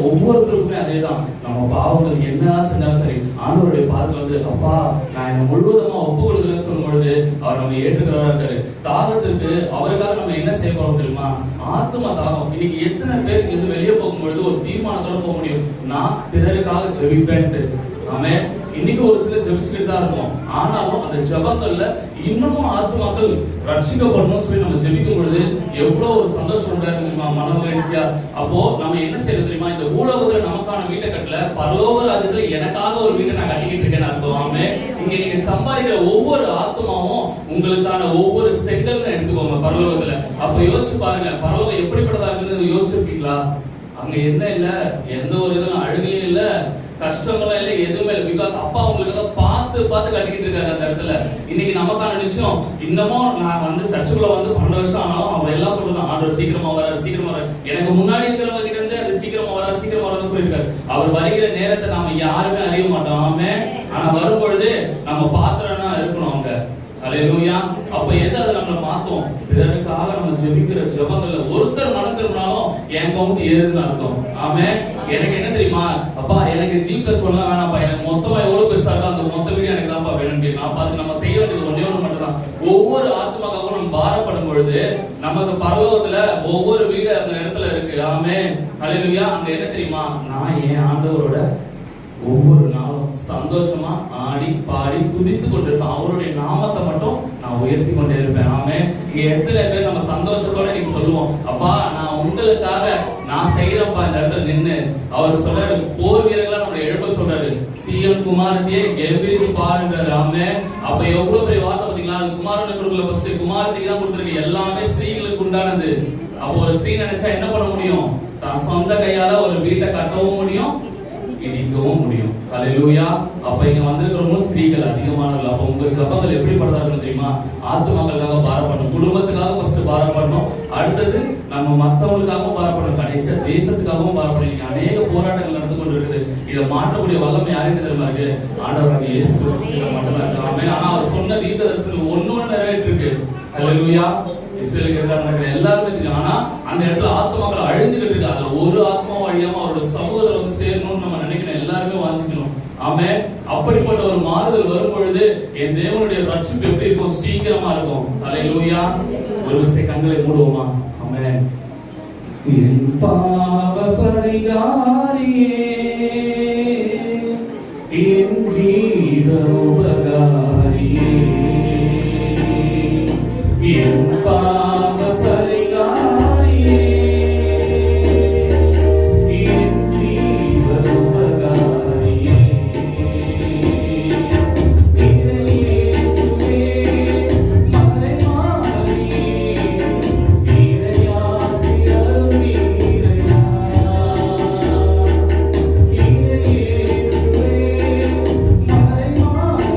ஒவ்வொருத்தருக்குமே அதேதான். நம்ம பாவங்கள் என்னதான் செஞ்சாலும் சரி ஆண்டவருடைய பாதத்துல அப்பா நான் என்ன முழுவதுமா ஒப்பு கொடுக்குறேன்னு சொல்லும் பொழுது அவர் நம்ம ஏற்றுக்கிறதா இருக்காரு. தாகத்துக்கு அவருக்காக நம்ம என்ன செய்ய போறோம் தெரியுமா? ஆத்ம தாகம். இன்னைக்கு எத்தனை பேர் இங்க வெளியே போகும்பொழுது ஒரு தீர்மானத்தோட போக முடியும், நான் பிறருக்காக ஜெபிப்பேன்ட்டு. ஆமென். இன்னைக்கு ஒரு சிலர் ஜெபிச்சுக்கிட்டு தான் இருக்கும். ஆனாலும் அந்த ஜெபங்கள்ல இன்னமும் ஆத்மாக்கள் ரட்சிக்கப்படணும்னு சொல்லி நம்ம ஜெபிக்கும் பொழுது எவ்வளவு ஒரு சந்தோஷம் உண்டாரு தெரியுமா? மன மகிழ்ச்சியா. அப்போ நம்ம என்ன செய்யறது தெரியுமா? இந்த பூலோகத்துல நமக்கான வீட்டை கட்டல, பரலோக ராஜ்யத்துல எனக்காக ஒரு வீட்டை நான் கட்டிக்கிட்டு இருக்கேன்னு அர்த்தம். ஆமென். இங்க நீங்க சம்பாதிக்கிற ஒவ்வொரு ஆத்மாவும் உங்களுக்கான ஒவ்வொரு செங்கல்னு எடுத்துக்கோங்க பரலோகத்துல. அப்ப யோசிச்சு பாருங்க, பரலோகம் எப்படிப்பட்டதா இருக்குன்னு யோசிச்சிருக்கீங்களா? அங்க என்ன இல்ல, எந்த ஒரு இதுவும் அழுகையும் இல்ல, கஷ்டங்களும் இல்லை, எதுவுமே இல்லை. பிகாஸ் அப்பா உங்களுக்கு பார்த்து பார்த்து கட்டிக்கிட்டு இருக்காரு அந்த இடத்துல. இன்னைக்கு நமக்கான நிச்சயம். இன்னமும் நான் சர்ச்சுக்குள்ள 12 வருஷம் ஆனாலும் அவன் எல்லாம் சொல்றான், ஆண்டவர் சீக்கிரமா வராரு, சீக்கிரமா வராரு. எனக்கு முன்னாடி இருக்கிறவங்க கிட்ட இருந்து அது சீக்கிரமா வராரு, சீக்கிரமா வராருன்னு சொல்லியிருக்காரு. அவர் வருகிற நேரத்தை நாம யாருமே அறிய மாட்டோம். ஆமென். ஆனா வரும்பொழுது நம்ம பாத்திரம்னா இருக்கணும் அவங்க. அல்லேலூயா. அப்ப எது அது நம்மளை மாத்தும்? பிறருக்காக நம்ம ஜெபிக்கிற ஜெபங்கள்ல ஒருத்தர் மனம் திரும்பினாலும் என் கவுண்ட் ஏறுதுன்னு அர்த்தம். ஆமென். எனக்கு என்ன தெரியுமா? அப்பா எனக்கு G+1 வேணாம்ப்பா, எனக்கு மொத்தமா எவ்வளவு பெருசா இருக்கோ அந்த மொத்த வீடு எனக்கு தான்ப்பா வேணும்னு கேட்கலாம். அதுக்கு நம்ம செய்ய வேண்டியது ஒண்ணே ஒண்ணு மட்டும் தான். ஒவ்வொரு ஆத்மாக்காகவும் நம்ம பாரப்படும் பொழுது நமக்கு பரலோகத்துல ஒவ்வொரு வீடு அந்த இடத்துல இருக்கு. ஆமென். அல்லேலூயா. அங்க என்ன தெரியுமா? நான் என் ஆண்டவரோட ஒவ்வொரு நாளும் சந்தோஷமா ஆடி பாடி துதித்து கொண்டிருப்பேன். அவருடைய நாமத்தை மட்டும் நான் உயர்த்தி கொண்டே இருப்பேன். ஆமென். இங்க எத்தனை பேர் நம்ம சந்தோஷத்தோட நீங்க சொல்லுவோம், அப்பா நான் உங்களுக்காக நான் செய்யறப்பா இந்த இடத்துல நின்னு. அவர் சொல்றாரு, போர் வீரர்களா நம்ம எழுப்ப சொல்றாரு, சிஎம் குமாரத்தியே கம்பீரித்து பாருன்றாரு. ஆமென். அப்ப எவ்வளவு பெரிய வார்த்தை பாத்தீங்களா? அது குமாரனுக்கு கொடுக்கல, ஃபர்ஸ்ட் குமாரத்திக்கு தான் கொடுத்துருக்கு. எல்லாமே ஸ்திரீகளுக்கு உண்டானது. அப்போ ஒரு ஸ்திரீ நினைச்சா என்ன பண்ண முடியும்? தான் சொந்த கையால ஒரு வீட்டை கட்டவும் முடியும், இடிக்கவும் முடியும். அல்லேலூயா. அப்ப இங்க வந்திருக்கிறவங்க ஸ்திரீகள் அதிகமானவர்கள். அப்ப உங்க ஜெபங்கள் எப்படிப்பட்டதா இருக்கணும் தெரியுமா? ஆத்துமாக்களுக்காக பாரப்படணும், குடும்பத்துக்காக ஃபர்ஸ்ட் பாரப்படணும், அடுத்தது நம்ம மத்தவங்களுக்காகவும் பாரப்படணும், கடைசியா தேசத்துக்காகவும் பாரப்படணும். இங்க அநேக போராட்டங்கள் நடந்து கொண்டு இருக்குது. இதை மாற்றக்கூடிய வல்லமை யாருக்கு தெரியுமா இருக்கு? ஆண்டவராகிய இயேசு கிறிஸ்து மட்டும்தான் இருக்கு. ஆமென். ஆனா அவர் சொன்ன தீர்க்கதரிசனம் ஒண்ணு நிறைவேற்றி இருக்கு. அல்லேலூயா. இஸ்ரேலுக்கு எதிராக நடக்கிற எல்லாருமே தெரியும். ஆனா அந்த இடத்துல ஆத்மாக்கள் அழிஞ்சுக்கிட்டு இருக்கு. அதுல ஒரு ஆத்மாவும் அழியாம அவரோட சமூகத்துல சேரணும்னு நம்ம நினைக்கணும், எல்லாருமே வாஞ்சிக்கணும். ஆமென். அப்படிப்பட்ட ஒரு மாறுதல் வரும் பொழுது என் தேவனுடைய ரட்சிப்பு எப்படி இருக்கும்? சீக்கிரமா இருக்கும். அல்லேலூயா. ஒரு விஷயம் கண்களை மூடுவோமா? ஆமென். என் பாவ பரிகாரியே, என் ஜீவ உபகாரியே, என் பாவ பரிகாரியே, என் ஜீவ உபகாரியே, இறையேசுவே மறைமாறியே, இறையாசி அருளீரையா, இறையேசுவே மறைமாறியே,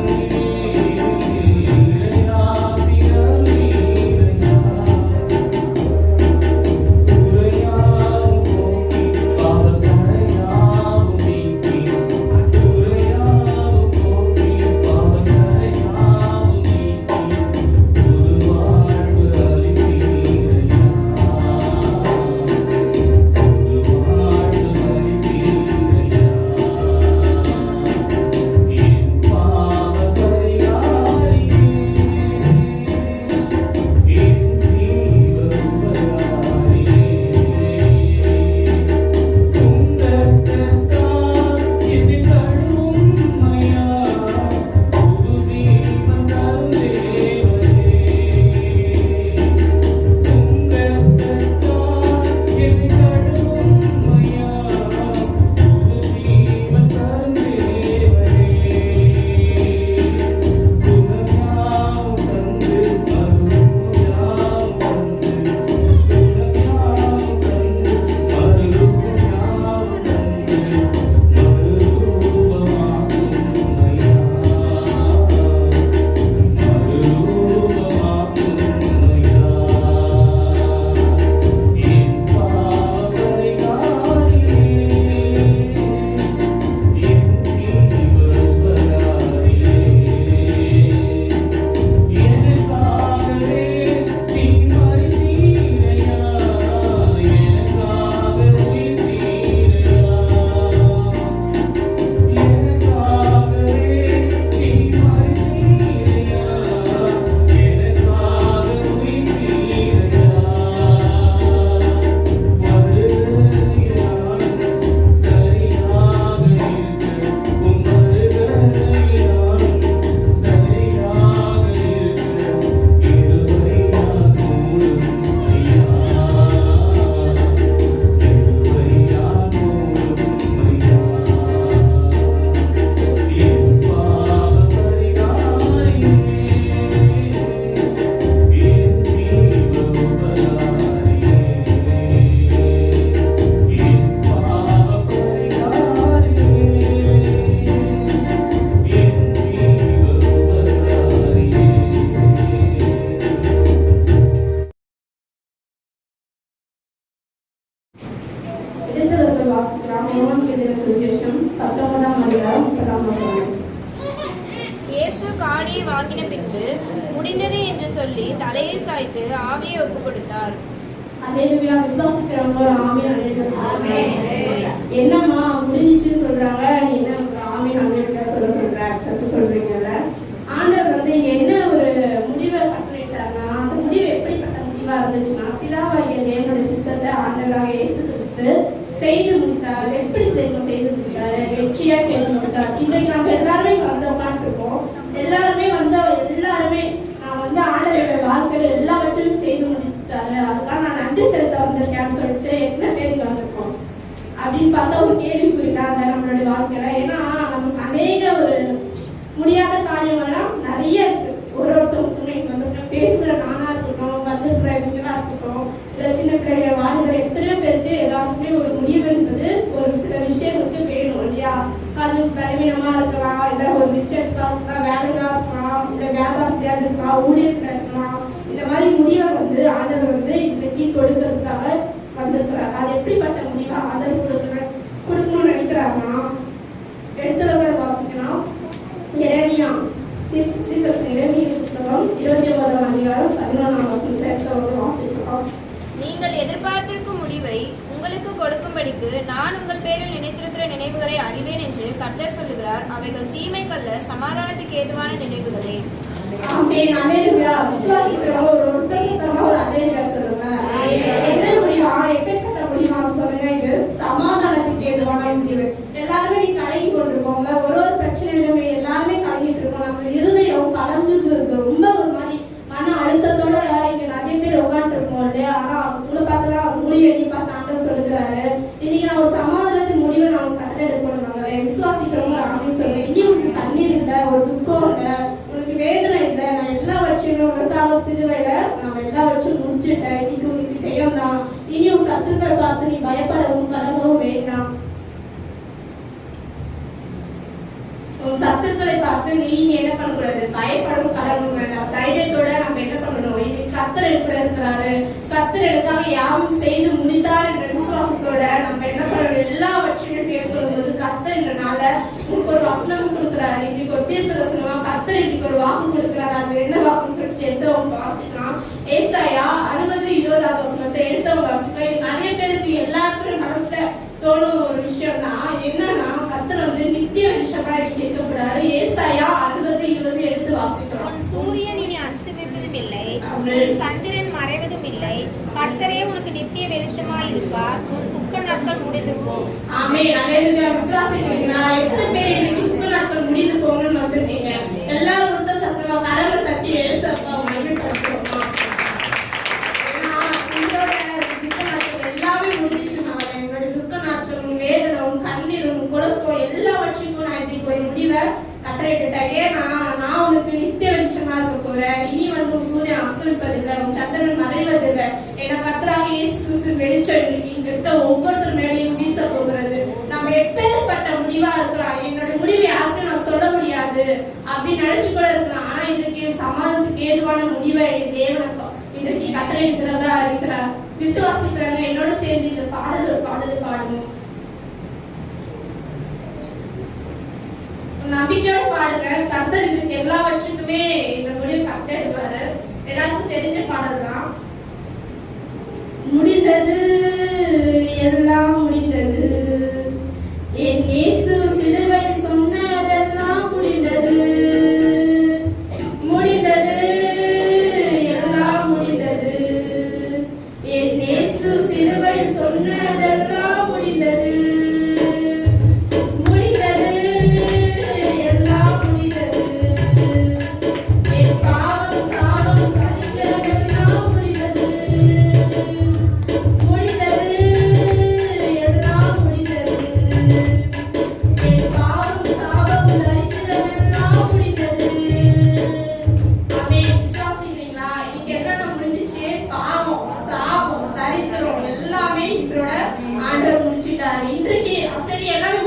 வாங்கின பின்பு முடிந்தது என்று சொல்லி தலையை சாய்த்து ஆவியை ஒப்புக் கொடுத்தார். அல்லேலூயா. விசுவாசிக்கிறவங்க ஒரு ஆமென் அல்லேலூயா சொல்லுங்க. என்னம்மா முடிஞ்சிச்சுன்னு சொல்றாங்க, நீ என்ன ஆமென் அல்லேலூயா சொல்றீங்கல்ல. ஆண்டவர் வந்து இங்க என்ன ஒரு முடிவை கட்டளையிட்டார்னா, அந்த முடிவு எப்படிப்பட்ட முடிவா இருந்துச்சுன்னா, பிதாவாகிய தேவனுடைய சித்தத்தை ஆண்டவராக இயேசு கிறிஸ்து செய்து முடித்தார். அது எப்படி செய்து முடித்தாரு? வெற்றியா செய்து முடித்தார். இன்றைக்கு நம்ம எல்லாருமே வந்து உட்காந்துருக்கோம். எல்லாருமே நான் வந்து ஆண்டவரோட வாழ்க்கையில எல்லாவற்றையும் செய்து முடித்தாரு. அதுக்காக நான் நன்றி செலுத்த வந்திருக்கேன்னு சொல்லிட்டு எத்தனை பேருக்கு வந்திருக்கோம் அப்படின்னு பார்த்தா ஒரு கேள்விக்குறிதான் நம்மளுடைய வாழ்க்கையில. ஏன்னா நமக்கு அநேக ஒரு முடியாத காரியங்கள்லாம் நிறைய இருக்கு. ஒருத்தவங்களுக்குமே வந்து பேசுகிற நானா இருக்கட்டும், வந்திருக்கிற இவங்களா இருக்கட்டும், இல்லை சின்ன பிள்ளைங்க வாழ்கிற எத்தனையோ பேருக்கு எல்லாருக்குமே ஒரு முடிவு என்பது ஒரு சில விஷயங்களுக்கு வேணும் இல்லையா? அது பலவீனமா இருக்கலாம், இல்லை ஒரு விஷயத்துக்காக இருக்கலாம், வேலைகளா இருக்கலாம், இல்லை வியாபாரத்தையா இருக்கலாம், ஊழியத்துல இருக்கலாம். இந்த மாதிரி முடிவை வந்து ஆண்டவர் வந்து இன்றைக்கு கொடுக்கறதுக்காக வந்திருக்கிறார். அது எப்படிப்பட்ட முடிவை ஆண்டவர் கொடுக்கணும்னு நினைக்கிறாங்கன்னா, எடுத்தவர்களை வாசிக்கலாம். எரேமியா புத்தகம் 29ஆம் அதிகாரம் 11ஆம் வசனத்தை வாசிக்கலாம். நீங்கள் எதிர்பார்த்திருக்கும் முடிவை உங்களுக்கு கொடுக்கும்படிக்கு நான் உங்கள் பேரில் நினைத்திருக்கிற நினைவுகளை அறிவேன் என்று கர்த்தர் சொல்லுகிறார். அவைகள் தீமைக்கல்ல, சமாதானத்துக்கு ஏதுவான நினைவுகளே. ஆமென் அல்லேலூயா. விசுவாசிக்கிறவங்க ஒரு ஒட்ட சத்தமா ஒரு அல்லேலூயா சொல்லுங்க. என்ன முடிவா? எப்படிப்பட்ட முடிவா சொல்லுங்க? இது சமாதானத்துக்கு ஏதுவான முடிவு. எல்லாருமே நீ கலங்கி கொண்டிருக்கோங்க. ஒரு பிரச்சனையிலுமே எல்லாருமே கலங்கிட்டு இருக்கோம். நம்ம இருதயம் கலந்து ரொம்ப ஒரு மாதிரி மன அழுத்தத்தோட இங்க நிறைய பேர் உட்காந்து இருக்கோம் இல்லையா? ஆனா உங்களை பார்த்துலாம் முடிவு எண்ணி பார்த்து ஆண்டவர் சொல்லுகிறாரு, இன்னைக்கு நான் ஒரு சமாதானத்தின் முடிவை நான் கட்டெடுக்கணும். நாங்களே விசுவாசிக்கிறவங்க ஆமென் சொல்லுங்க. இனி உனக்கு கண்ணீர் இல்லை, ஒரு துக்கம் இல்லை, உனக்கு வேதனை இல்லை. நான் எல்லாவற்றையும் உனக்காக சிலுவையில நான் எல்லாவற்றையும் முடிச்சுட்டேன். இன்னைக்கு உனக்கு ஜெயம் தான். இனி உன் சத்துருக்களை பார்த்து நீ பயப்படவும் கலங்கவும் வேண்டாம். உன் சத்துருக்களை பார்த்து நீ என்ன பண்ணக்கூடாது? பயப்படவும் கலங்கவும் வேண்டாம். தைரியத்தோட நம்ம என்ன பண்ணணும்? இன்னைக்கு கர்த்தர் கூட இருக்கிறாரு, கர்த்தர் எனக்காக யாவும் செய்து முடித்தார் என்ற விசுவாசத்தோட நம்ம என்ன பண்ணணும்? எல்லாவற்றையும் மேற்கொள்ளும் போது கர்த்தர் என்றனால உங்களுக்கு ஒரு வசனம் கொடுக்குறாரு. இன்னைக்கு ஒரு தீர்க்க தரிசனமா கர்த்தர் இன்னைக்கு ஒரு வாக்கு கொடுக்குறாரு. அது என்ன வாக்குன்னு சொல்லிட்டு எடுத்தவங்க வாசிக்கலாம். ஏசாயா 60:20 வசனத்தை எடுத்தவங்க வாசிக்கலாம். நிறைய பேருக்கு எல்லாருக்கும் மனசுல தோணும் ஒரு விஷயம் தான் என்னன்னா, கர்த்தர் வந்து நித்திய விஷயமா எடுக்கப்படுறாரு. ஏசாயா 60:20 எடுத்து வாசிக்கிறோம். சூரியன் இனி அஸ்தமிப்பதும் இல்லை, சந்திரன் மறைவதும் இல்லை, கர்த்தரே உனக்கு நித்திய வெளிச்சமாய் இருப்பார். உன் துக்க நாட்கள் முடிந்து போகும். ஆமென் அல்லேலூயா. விசுவாசிக்கிறீங்களா? எத்தனை பேர் இன்னைக்கு துக்க நாட்கள் முடிந்து போகணும்னு வந்திருக்கீங்க? எல்லாரும் கொடுத்த சத்தமா கரங்களை தட்டி எழுசப்பா மகிமைப்படுத்துவோமா? ஏன்னா உங்களோட துக்க நாட்கள் எல்லாமே முடிஞ்சிச்சுனால என்னோட துக்க நாட்களும் வேதனும் கண்ணீரும் குழப்பம் எல்லாவற்றையும் நான் இன்னைக்கு ஒரு முடிவை கட்டளையிட்டுட்டேன். ஏன்னா நான் உனக்கு நித்திய வெளிச்சமா இருக்க போறேன். இனி வந்து உன் சூரியன் அஸ்தமிப்பதில்லை, உன் சந்திரன் மறைவதில்லை. ஏன்னா கர்த்தராக இயேசு கிறிஸ்து வெளிச்சம் இன்னைக்கு இங்க இருக்க ஒவ்வொருத்தர் மேலேயும் வீச போகிறது. நம்ம எப்பேற்பட்ட முடிவா இருக்கலாம், என்னோட முடிவை யாருக்கும் நான் சொல்ல முடியாது அப்படின்னு நினைச்சு கூட இருக்கலாம். ஆனா இன்றைக்கு சமாதானத்துக்கு ஏதுவான முடிவை தேவன் இன்றைக்கு கட்டளையிடுகிறதா இருக்கிறார். விசுவாசிக்கிறவங்க என்னோட சேர்ந்து இந்த பாடல் பாடணும். நம்பிக்கையோட பாடுங்க. கர்த்தர் இன்றைக்கு எல்லாவற்றுக்குமே இந்த முடிவு கட்டளையிடுவாரு. எல்லாருக்கும் தெரிஞ்ச பாடல் தான். முடிந்தது, எல்லாம் முடிந்தது, என் இயேசு சிலுவையில் சொன்னதெல்லாம் முடிந்தது. முடிந்தது, எல்லாம் முடிந்தது, என் இயேசு சிலுவையில் சொன்னதெல்லாம் முடிந்தது. இன்றைக்கு சரி எல்லாமே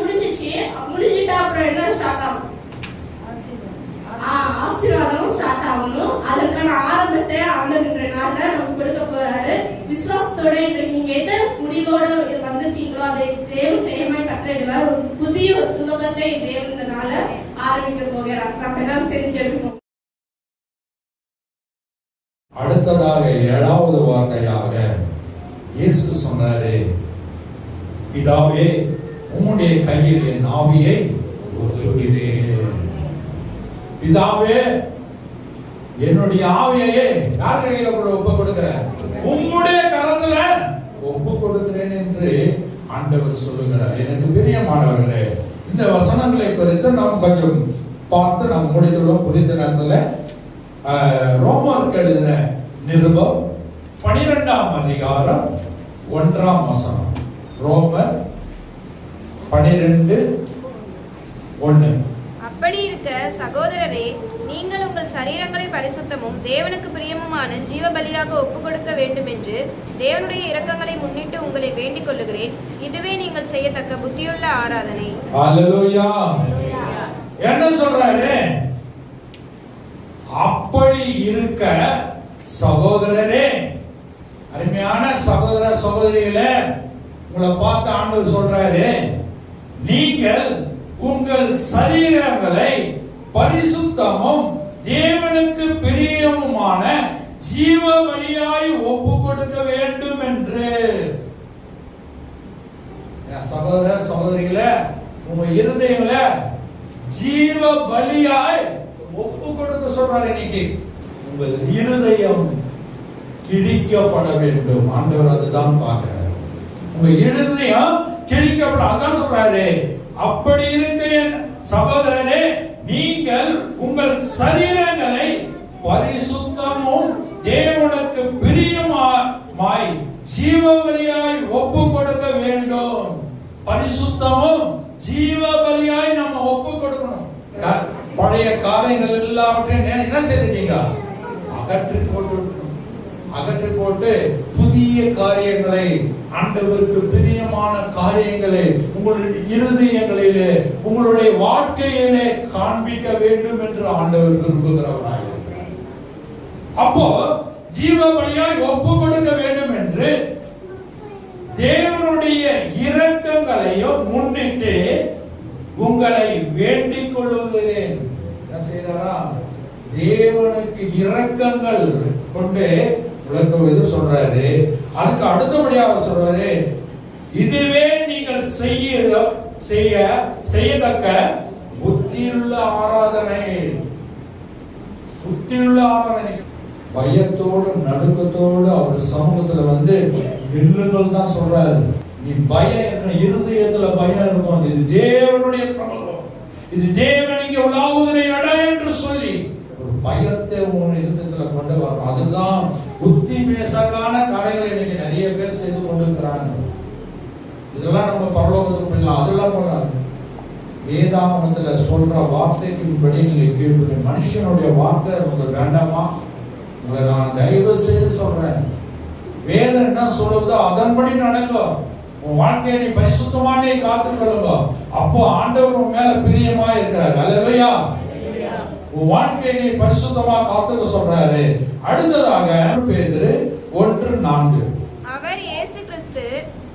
முடிஞ்சிட்டா அப்புறம் என்ன ஸ்டார்ட் ஆகும்? ஆசீர்வாதம் ஸ்டார்ட் ஆகணும். அதற்கான ஆரம்பத்தை ஆண்டவர் இன்றைய நாள்ல நமக்கு கொடுக்க போறாரு. விசுவாசத்தோட இன்றைக்கு நீங்க எந்த முடிவோட வந்திருக்கீங்களோ அதை தேவன் ஜெயமாய் கட்டளையிடுவார். ஒரு புதிய துவக்கத்தை தேவன் இந்த நாள ஆரம்பிக்க போகிறார். நம்ம எல்லாம் செஞ்சு அடுத்ததாக 7வது வார்த்தையாக இயேசு சொன்னாரு, பிதாவே உம்முடைய கையில் என் ஆவியை ஒப்புவிக்கிறேன். பிதாவே என்னுடைய ஆவியையே யார் கையில ஒப்பு கொடுக்கிறேன்? உம்முடைய கரத்துல ஒப்பு கொடுக்கிறேன் என்று ஆண்டவர் சொல்லுகிறார். எனக்கு பிரியமானவர்களே, இந்த வசனங்களை குறித்து நாம் கொஞ்சம் பார்த்து நாம் முடித்துள்ளோம். குறித்த நேரத்தில் ரோமருக்கு எழுதின நிருபம் 12ஆம் அதிகாரம் 1ஆம் வசனம். ரோமர் 12:1. அப்படி இருக்க சகோதரரே, நீங்கள் உங்கள் சரீரங்களை பரிசுத்தமும் தேவனுக்கு பிரியமுமான ஜீவ பலியாக ஒப்புக் கொடுக்க வேண்டும் என்று தேவனுடைய இரக்கங்களை முன்னிட்டு உங்களை வேண்டிக் கொள்ளுகிறேன். இதுவே நீங்கள் செய்யத்தக்க புத்தியுள்ள ஆராதனை. அல்லேலூயா. என்ன சொல்றாரு? அப்படி இருக்க சகோதரரே, அருமையான சகோதர சகோதரிகளே, உங்களை பார்த்து ஆண்டவர் சொல்றாரு, நீங்கள் உங்கள் சரீரங்களை பரிசுத்தமும் தேவனுக்கு பிரியமுமான ஜீவ பலியாய் ஒப்பு கொடுக்க வேண்டும் என்று. சகோதர சகோதரிகளே, உங்க இருதயங்களை ஜீவ பலியாய் ஒப்பு கொடுக்க சொல்றாரு. இன்னைக்கு உங்கள் இருதயம் கிழிக்கப்பட வேண்டும். ஆண்டவர் அதுதான் பார்க்கிறார். உங்க இருதயம் கிழிக்கப்பட, அதான் சொல்றாரு. அப்படி இருக்க சகோதரரே, நீங்கள் உங்கள் சரீரங்களை பரிசுத்தமும் தேவனுக்கு பிரியமாய் ஜீவ பலியாய் ஒப்பு கொடுக்க வேண்டும். பரிசுத்தமும் ஜீவ பலியாய் நம்ம ஒப்பு கொடுக்கணும். பழைய காரியங்கள் எல்லாவற்றையும் என்ன செய்தீங்க? அகற்றி போட்டு புதிய காரியங்களை, ஆண்டவருக்கு பிரியமான காரியங்களை உங்களுடைய இருதயங்களிலே, உங்களுடைய வாழ்க்கையிலே காண்பிக்க வேண்டும் என்று ஆண்டவர் விரும்புகிறவராக இருக்கிறார். அப்போ ஜீவ பலியாய் ஒப்பு கொடுக்க வேண்டும் என்று தேவனுடைய இரக்கங்களையும் முன்னிட்டு உங்களை வேண்டிக் கொள்ளுகிறேன். என்ன செய்தாரா? தேவனுக்கு இரக்கங்கள் கொண்டு விளக்குவது சொல்றாரு. அதுக்கு அடுத்தபடியாக சொல்றாரு, இதுவே நீங்கள் செய்யத்தக்க புத்தியுள்ள ஆராதனை. புத்தியுள்ள ஆராதனை. பயத்தோடு நடுக்கத்தோடு அவர் சமூகத்துல வந்து நில்லுங்கள் தான் சொல்றாரு. நீ பயம், இருதயத்துல பயம் இருக்கும். இது தேவனுடைய சமூகம், இது தேவன் இங்கே உலாவுகிற இடம் என்று சொல்லி ஒரு பயத்தை உன் இருதயத்துல கொண்டு வரணும். அதுதான் புத்தி பேசக்கான காரியங்களை இன்னைக்கு நிறைய பேர் செய்து கொண்டிருக்கிறாங்க. இதெல்லாம் நம்ம பரலோகத்துக்கு போயிடலாம். அதெல்லாம் போறாங்க. வேதாகமத்துல சொல்ற வார்த்தைக்கும்படி நீங்க கேட்பீங்க. மனுஷனுடைய வார்த்தை உங்களுக்கு வேண்டாமா? உங்களை நான் தயவு செய்து சொல்றேன், வேதம் என்ன சொல்லுதோ அதன்படி நடங்க. உன் வாழ்க்கையை நீ பரிசுத்தமா நீ காத்துக்கொள்ளுங்க. அப்போ ஆண்டவர் உன் மேல பிரியமா இருக்கிறார். அல்லேலூயா. உன் வாழ்க்கையை நீ பரிசுத்தமா காத்துக்க சொல்றாரு. அடுத்ததாக பேதுரு 1:4. அவர் இயேசு கிறிஸ்து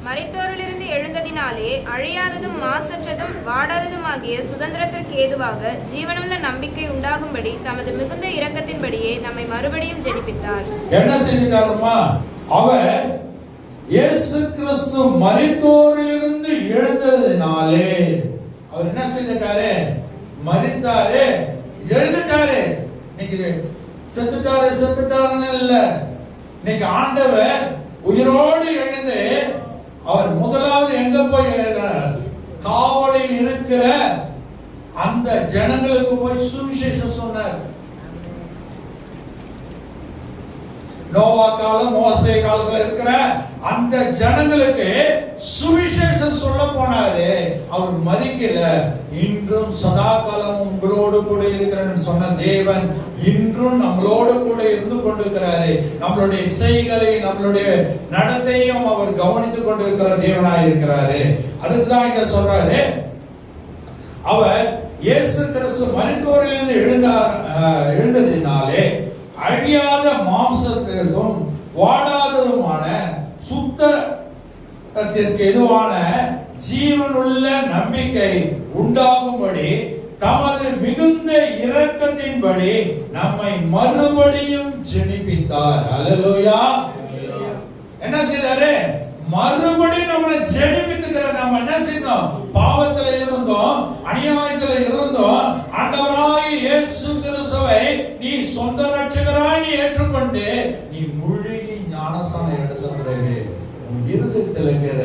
மரித்தோரிலிருந்து எழுந்ததினாலே அழியாததும் மாசற்றதும் வாடாததுமாகிய சுதந்திரத்திற்கு ஏதுவாக ஜீவனுள்ள நம்பிக்கை உண்டாகும்படி தமது மிகுந்த இரக்கத்தின்படியே நம்மை மறுபடியும் ஜெனிப்பித்தார். என்ன செஞ்சாருமா? அவர் இயேசு கிறிஸ்து மரித்தோரிலிருந்து எழுந்ததினாலே அவர் என்ன செஞ்சிட்டாரு? மரித்தாரு, எழுந்துட்டாரு. இன்னைக்கு செத்துட்டாருன்னு இல்ல. இன்னைக்கு ஆண்டவர் உயிரோடு எழுந்து அவர் முதலாவது எங்க போய் காவலில் இருக்கிற அந்த ஜனங்களுக்கு போய் சுவிசேஷம் சொன்னார். நோவா காலம், மோசே காலத்துல இருக்கிற அந்த ஜனங்களுக்கு சுவிசேஷம் சொல்ல போனாரு. அவர் மரிக்கல. இன்றும் சதா காலம் உங்களோடு கூட இருக்கிறேன்னு சொன்ன தேவன் இன்றும் நம்மளோடு கூட இருந்து கொண்டிருக்கிறாரு. நம்மளுடைய செய்களை, நம்மளுடைய நடத்தையும் அவர் கவனித்துக் கொண்டிருக்கிற தேவனாய் இருக்கிறாரு. அதுக்குதான் இங்க சொல்றாரு, அவர் இயேசு கிறிஸ்து மரித்தோரிலிருந்து எழுந்ததினாலே அழியாத மாம்சத்திற்கும் வாடாததுமான சுத்தத்திற்கு எதுவான ஜீவனுள்ள நம்பிக்கை உண்டாகும்படி தமது மிகுந்த இரக்கத்தின்படி நம்மை மறுபடியும் ஜெனிப்பித்தார். அல்லேலூயா. என்ன செய்தாரு? மறுபடியும் நம்மளை ஜெனிப்பித்துக்கிறார். நம்ம என்ன செய்தோம்? பாவத்துல இருந்தோம், அநியாயத்துல இருந்தோம். ஆண்டவராய் இயேசு கிறிஸ்துவை நீ சொந்த ரட்சகராய் நீ ஏற்றுக்கொண்டு நீ முழுகி ஞானஸ்நானம் எடுத்த பிறகு உன் இருதயத்தில் இருக்கிற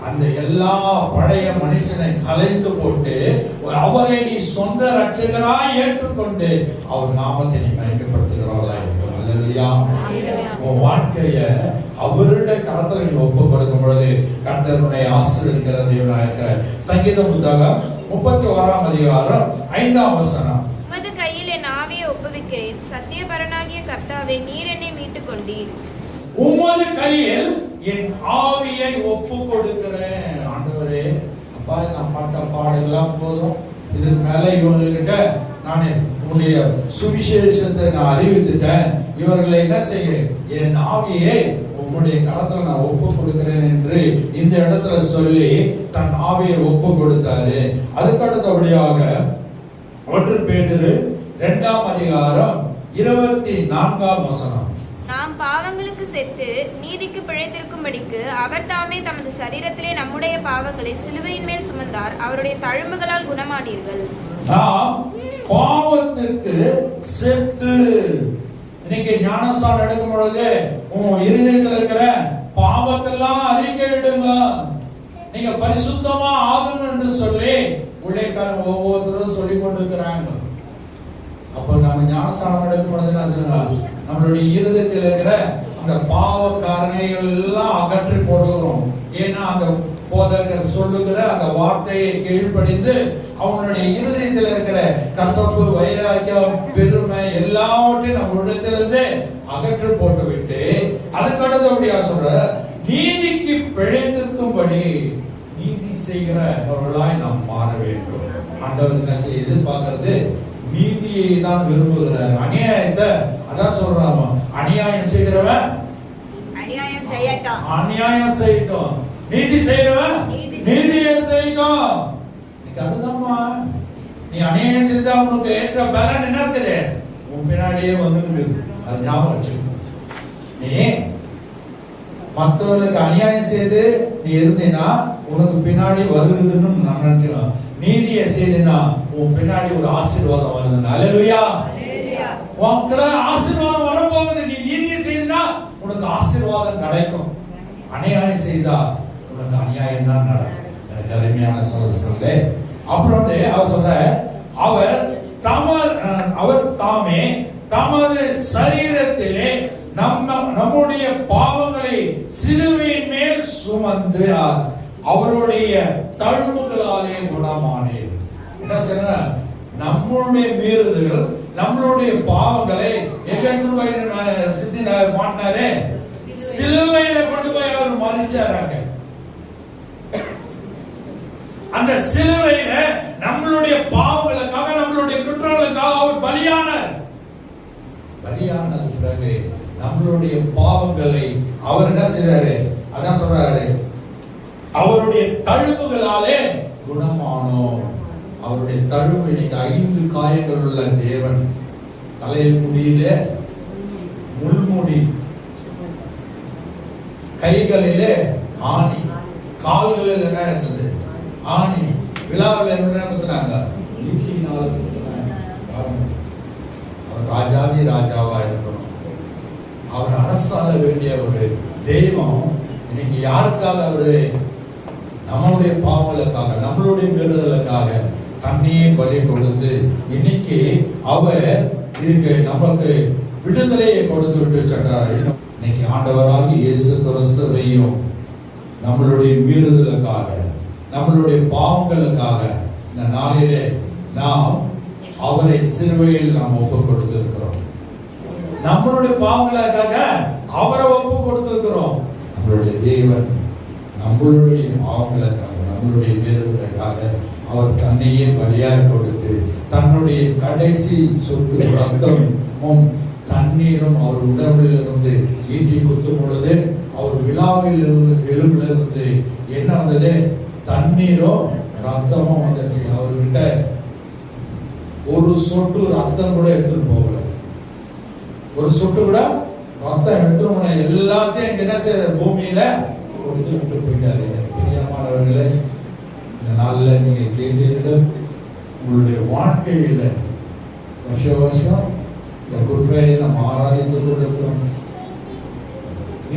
அந்த எல்லா பழைய மனுஷனை கலைந்து போட்டு அவரை நீ சொந்த ரட்சகராய் ஏற்றுக்கொண்டு அவர் நாமத்தை நீ மயக்கப்படுத்துகிறாளா? அல்லேலூயா. உன் வாழ்க்கைய அவருடைய கரத்துல நீ ஒப்பு கொடுக்கும் பொழுது கர்த்தருடைய ஆசீர்வதிக்கிற தேவனாக இருக்கிற. சங்கீதம் புத்தகம் 31ஆம் அதிகாரம் 5ஆம் வசனம். உமது கையில் என் ஆவியை ஒப்புவிக்கிறேன், சத்தியபரனாகிய கர்த்தாவே, நீர் என்னை மீட்டுக் கொண்டீர். உமது கையில் என் ஆவியை ஒப்பு கொடுக்கிறேன். ஆண்டவரே, அப்பா நான் பாட்ட பாடெல்லாம் போதும், இதுக்கு மேல இவங்ககிட்ட நான் உன்னுடைய சுவிசேஷத்தை நான் அறிவித்துட்டேன். இவர்களை என்ன செய்ய? என் ஆவியை உம்முடைய கரத்துல நான் ஒப்பு கொடுக்கிறேன் என்று இந்த இடத்துல சொல்லி தன் ஆவியை ஒப்பு கொடுத்தாரு. அதுக்கு அடுத்தபடியாக 1 பேதுரு 2ஆம் அதிகாரம் 24ஆம் வசனம். நாம் பாவங்களுக்கு செத்து நீதிக்கு பிழைத்திருக்கும்படிக்கு அவர் தாமே தமது சரீரத்திலே நம்முடைய பாவங்களை சிலுவையின் மேல் சுமந்தார், அவருடைய தழும்புகளால் குணமானீர்கள். நாம் பாவத்துக்கு செத்து. இன்னைக்கு ஞானஸ்நானம் எடுக்கும் பொழுது உன் இருதயத்தில் இருக்கிற பாவத்தெல்லாம் அறிக்கையிடுங்க. நீங்க பரிசுத்தமா ஆகணும் என்று சொல்லி ஊழியக்காரங்க ஒவ்வொருத்தரும் சொல்லி கொண்டிருக்கிறாங்க. அப்ப நம்ம ஞானஸ்நானம் எடுக்கும் பொழுது நம்மளுடைய இருதயத்தில் இருக்கிற அந்த பாவ காரணிகள் எல்லாம் அகற்றி போடுகிறோம். ஏன்னா அந்த போதகர் சொல்லுகிற அந்த வார்த்தையை கீழ்ப்படிந்து அவனுடைய இருதயத்தில் இருக்கிற கசப்பு, வைராக்கியம், பெருமை எல்லாவற்றையும் நம்ம இடத்திலிருந்து அகற்றி போட்டு விட்டு அதுக்கு அடுத்தபடியா சொல்ற நீதிக்கு பிழைத்திருக்கும்படி நீதி செய்கிறவர்களாய் நாம் மாற வேண்டும். ஆண்டவர் என்ன செய்ய எதிர்பார்க்கிறது? நீதியை தான் விரும்புகிறார். அநியாயத்தை அதான் சொல்றாங்க, அநியாயம் செய்கிறவன் அநியாயம் செய்யட்டும், அநியாயம் செய்யட்டும், நீதி செய்கிறவன் நீதியை செய்யட்டும். அதுதான்மா, நீ அநியாயம் செய்தா உனக்கு ஏற்ற பலன் என்ன இருக்குது? உன் பின்னாடியே வந்து அது ஞாபகம் வச்சுக்கணும். நீ மற்றவர்களுக்கு அநியாயம் செய்து நீ இருந்தீனா உனக்கு பின்னாடி வருதுன்னு நான் நினைச்சுக்கணும். நீதியை செய்தீனா உன் பின்னாடி ஒரு ஆசீர்வாதம் வருது. அல்லேலூயா. உனக்கு ஆசீர்வாதம் வரப்போகுது. நீ நீதியை செய்தா உனக்கு ஆசீர்வாதம் கிடைக்கும். அநியாயம் செய்தா உனக்கு அநியாயம் தான் நடக்கும். எனக்கு அருமையான சொல்ல அப்புறம் அவர் சொல்ற அவர் தாமே தமது சரீரத்திலே நம்முடைய பாவங்களை சிலுவையின் மேல் சுமந்து அவருடைய தழும்புகளாலே குணமானீர். என்ன சொல்ற? நம்மளுடைய மீறுதல்கள், நம்மளுடைய பாவங்களை மாட்டினாரே, சிலுவையில கொண்டு போய் அவர் மறிச்சாராங்க. அந்த சிலுவையில நம்மளுடைய பாவங்களுக்காக, நம்மளுடைய குற்றங்களுக்காக அவர் பலியானார். பலியானது பிறகு நம்மளுடைய பாவங்களை அவர் என்ன செய்றாரு? அதான் சொல்றாரு, அவருடைய தழும்புகளாலே குணமானோம். அவருடைய தழும்பு இன்னைக்கு 5 காயங்கள் உள்ள தேவன். தலையில் முடியிலே முள்முடி, கைகளிலே ஆணி, கால்களில் என்ன இருக்குது? ஆணி. விழாவில் என்ன குத்துனாங்க? ஈட்டினால் குத்துனாங்க. அவர் ராஜாதி ராஜாவா இருக்கணும். அவர் அரசாள வேண்டிய ஒரு தெய்வம். இன்னைக்கு யாருக்காக? அவரு நம்மளுடைய பாவங்களுக்காக, நம்மளுடைய மீறுதலுக்காக தண்ணியை பலி கொடுத்து இன்னைக்கு அவர் இருக்கு நமக்கு விடுதலையை கொடுத்து விட்டு சென்றார். இன்னைக்கு ஆண்டவராகி இயேசு கிறிஸ்துவையும் நம்மளுடைய மீறுதலுக்காக, நம்மளுடைய பாவங்களுக்காக இந்த நாளிலே நாம் அவரை சிலுவையில் நாம் ஒப்பு கொடுத்திருக்கிறோம். நம்மளுடைய பாவங்களுக்காக அவரை ஒப்பு கொடுத்திருக்கிறோம். நம்மளுடைய தேவன் நம்மளுடைய பாவங்களுக்காக, நம்மளுடைய மீறுதலுக்காக அவர் தன்னையே பலியாக கொடுத்து தன்னுடைய கடைசி சொட்டு ரத்தமும் தண்ணீரும் அவர் உடம்பில் இருந்து ஈட்டி குத்தும் பொழுது அவர் விழாவில் இருந்து எலும்பிலிருந்து என்ன வந்தது? தண்ணீரும் ரத்தமும் வந்துச்சு. அவர்கிட்ட ஒரு சொட்டு ரத்தம் கூட எடுத்துட்டு போகல. ஒரு சொட்டு கூட ரத்தம் எடுத்துட்டு எல்லாத்தையும் இங்க என்ன செய்யற பூமியில கொடுத்து விட்டு போயிட்டாரு. பிரியமானவர்களே, இந்த நாள்ல நீங்க கேட்டீர்கள், உங்களுடைய வாழ்க்கையில வருஷம் இந்த குட் ஃப்ரைடே நம்ம ஆராதித்து கொண்டிருக்கிறோம்.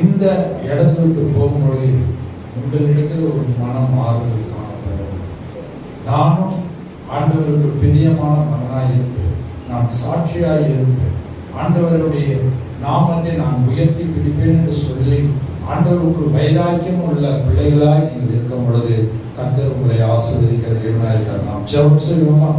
இந்த இடத்தை விட்டு போகும்பொழுது உங்களிடத்தில் ஒரு மனம் மாறுதல் காணப்படும். நானும் ஆண்டவருக்கு பிரியமான மகனாய் இருப்பேன், நான் சாட்சியாய் இருப்பேன், ஆண்டவருடைய நாமத்தை நான் உயர்த்தி பிடிப்பேன் என்று சொல்லி ஆண்டவருக்கு வைராக்கியம் உள்ள பிள்ளைகளாய் நீங்கள் இருக்கும் பொழுது கர்த்தர் உங்களை ஆசீர்வதிக்கிறது. நாம் ஜெபம் செய்வோமா?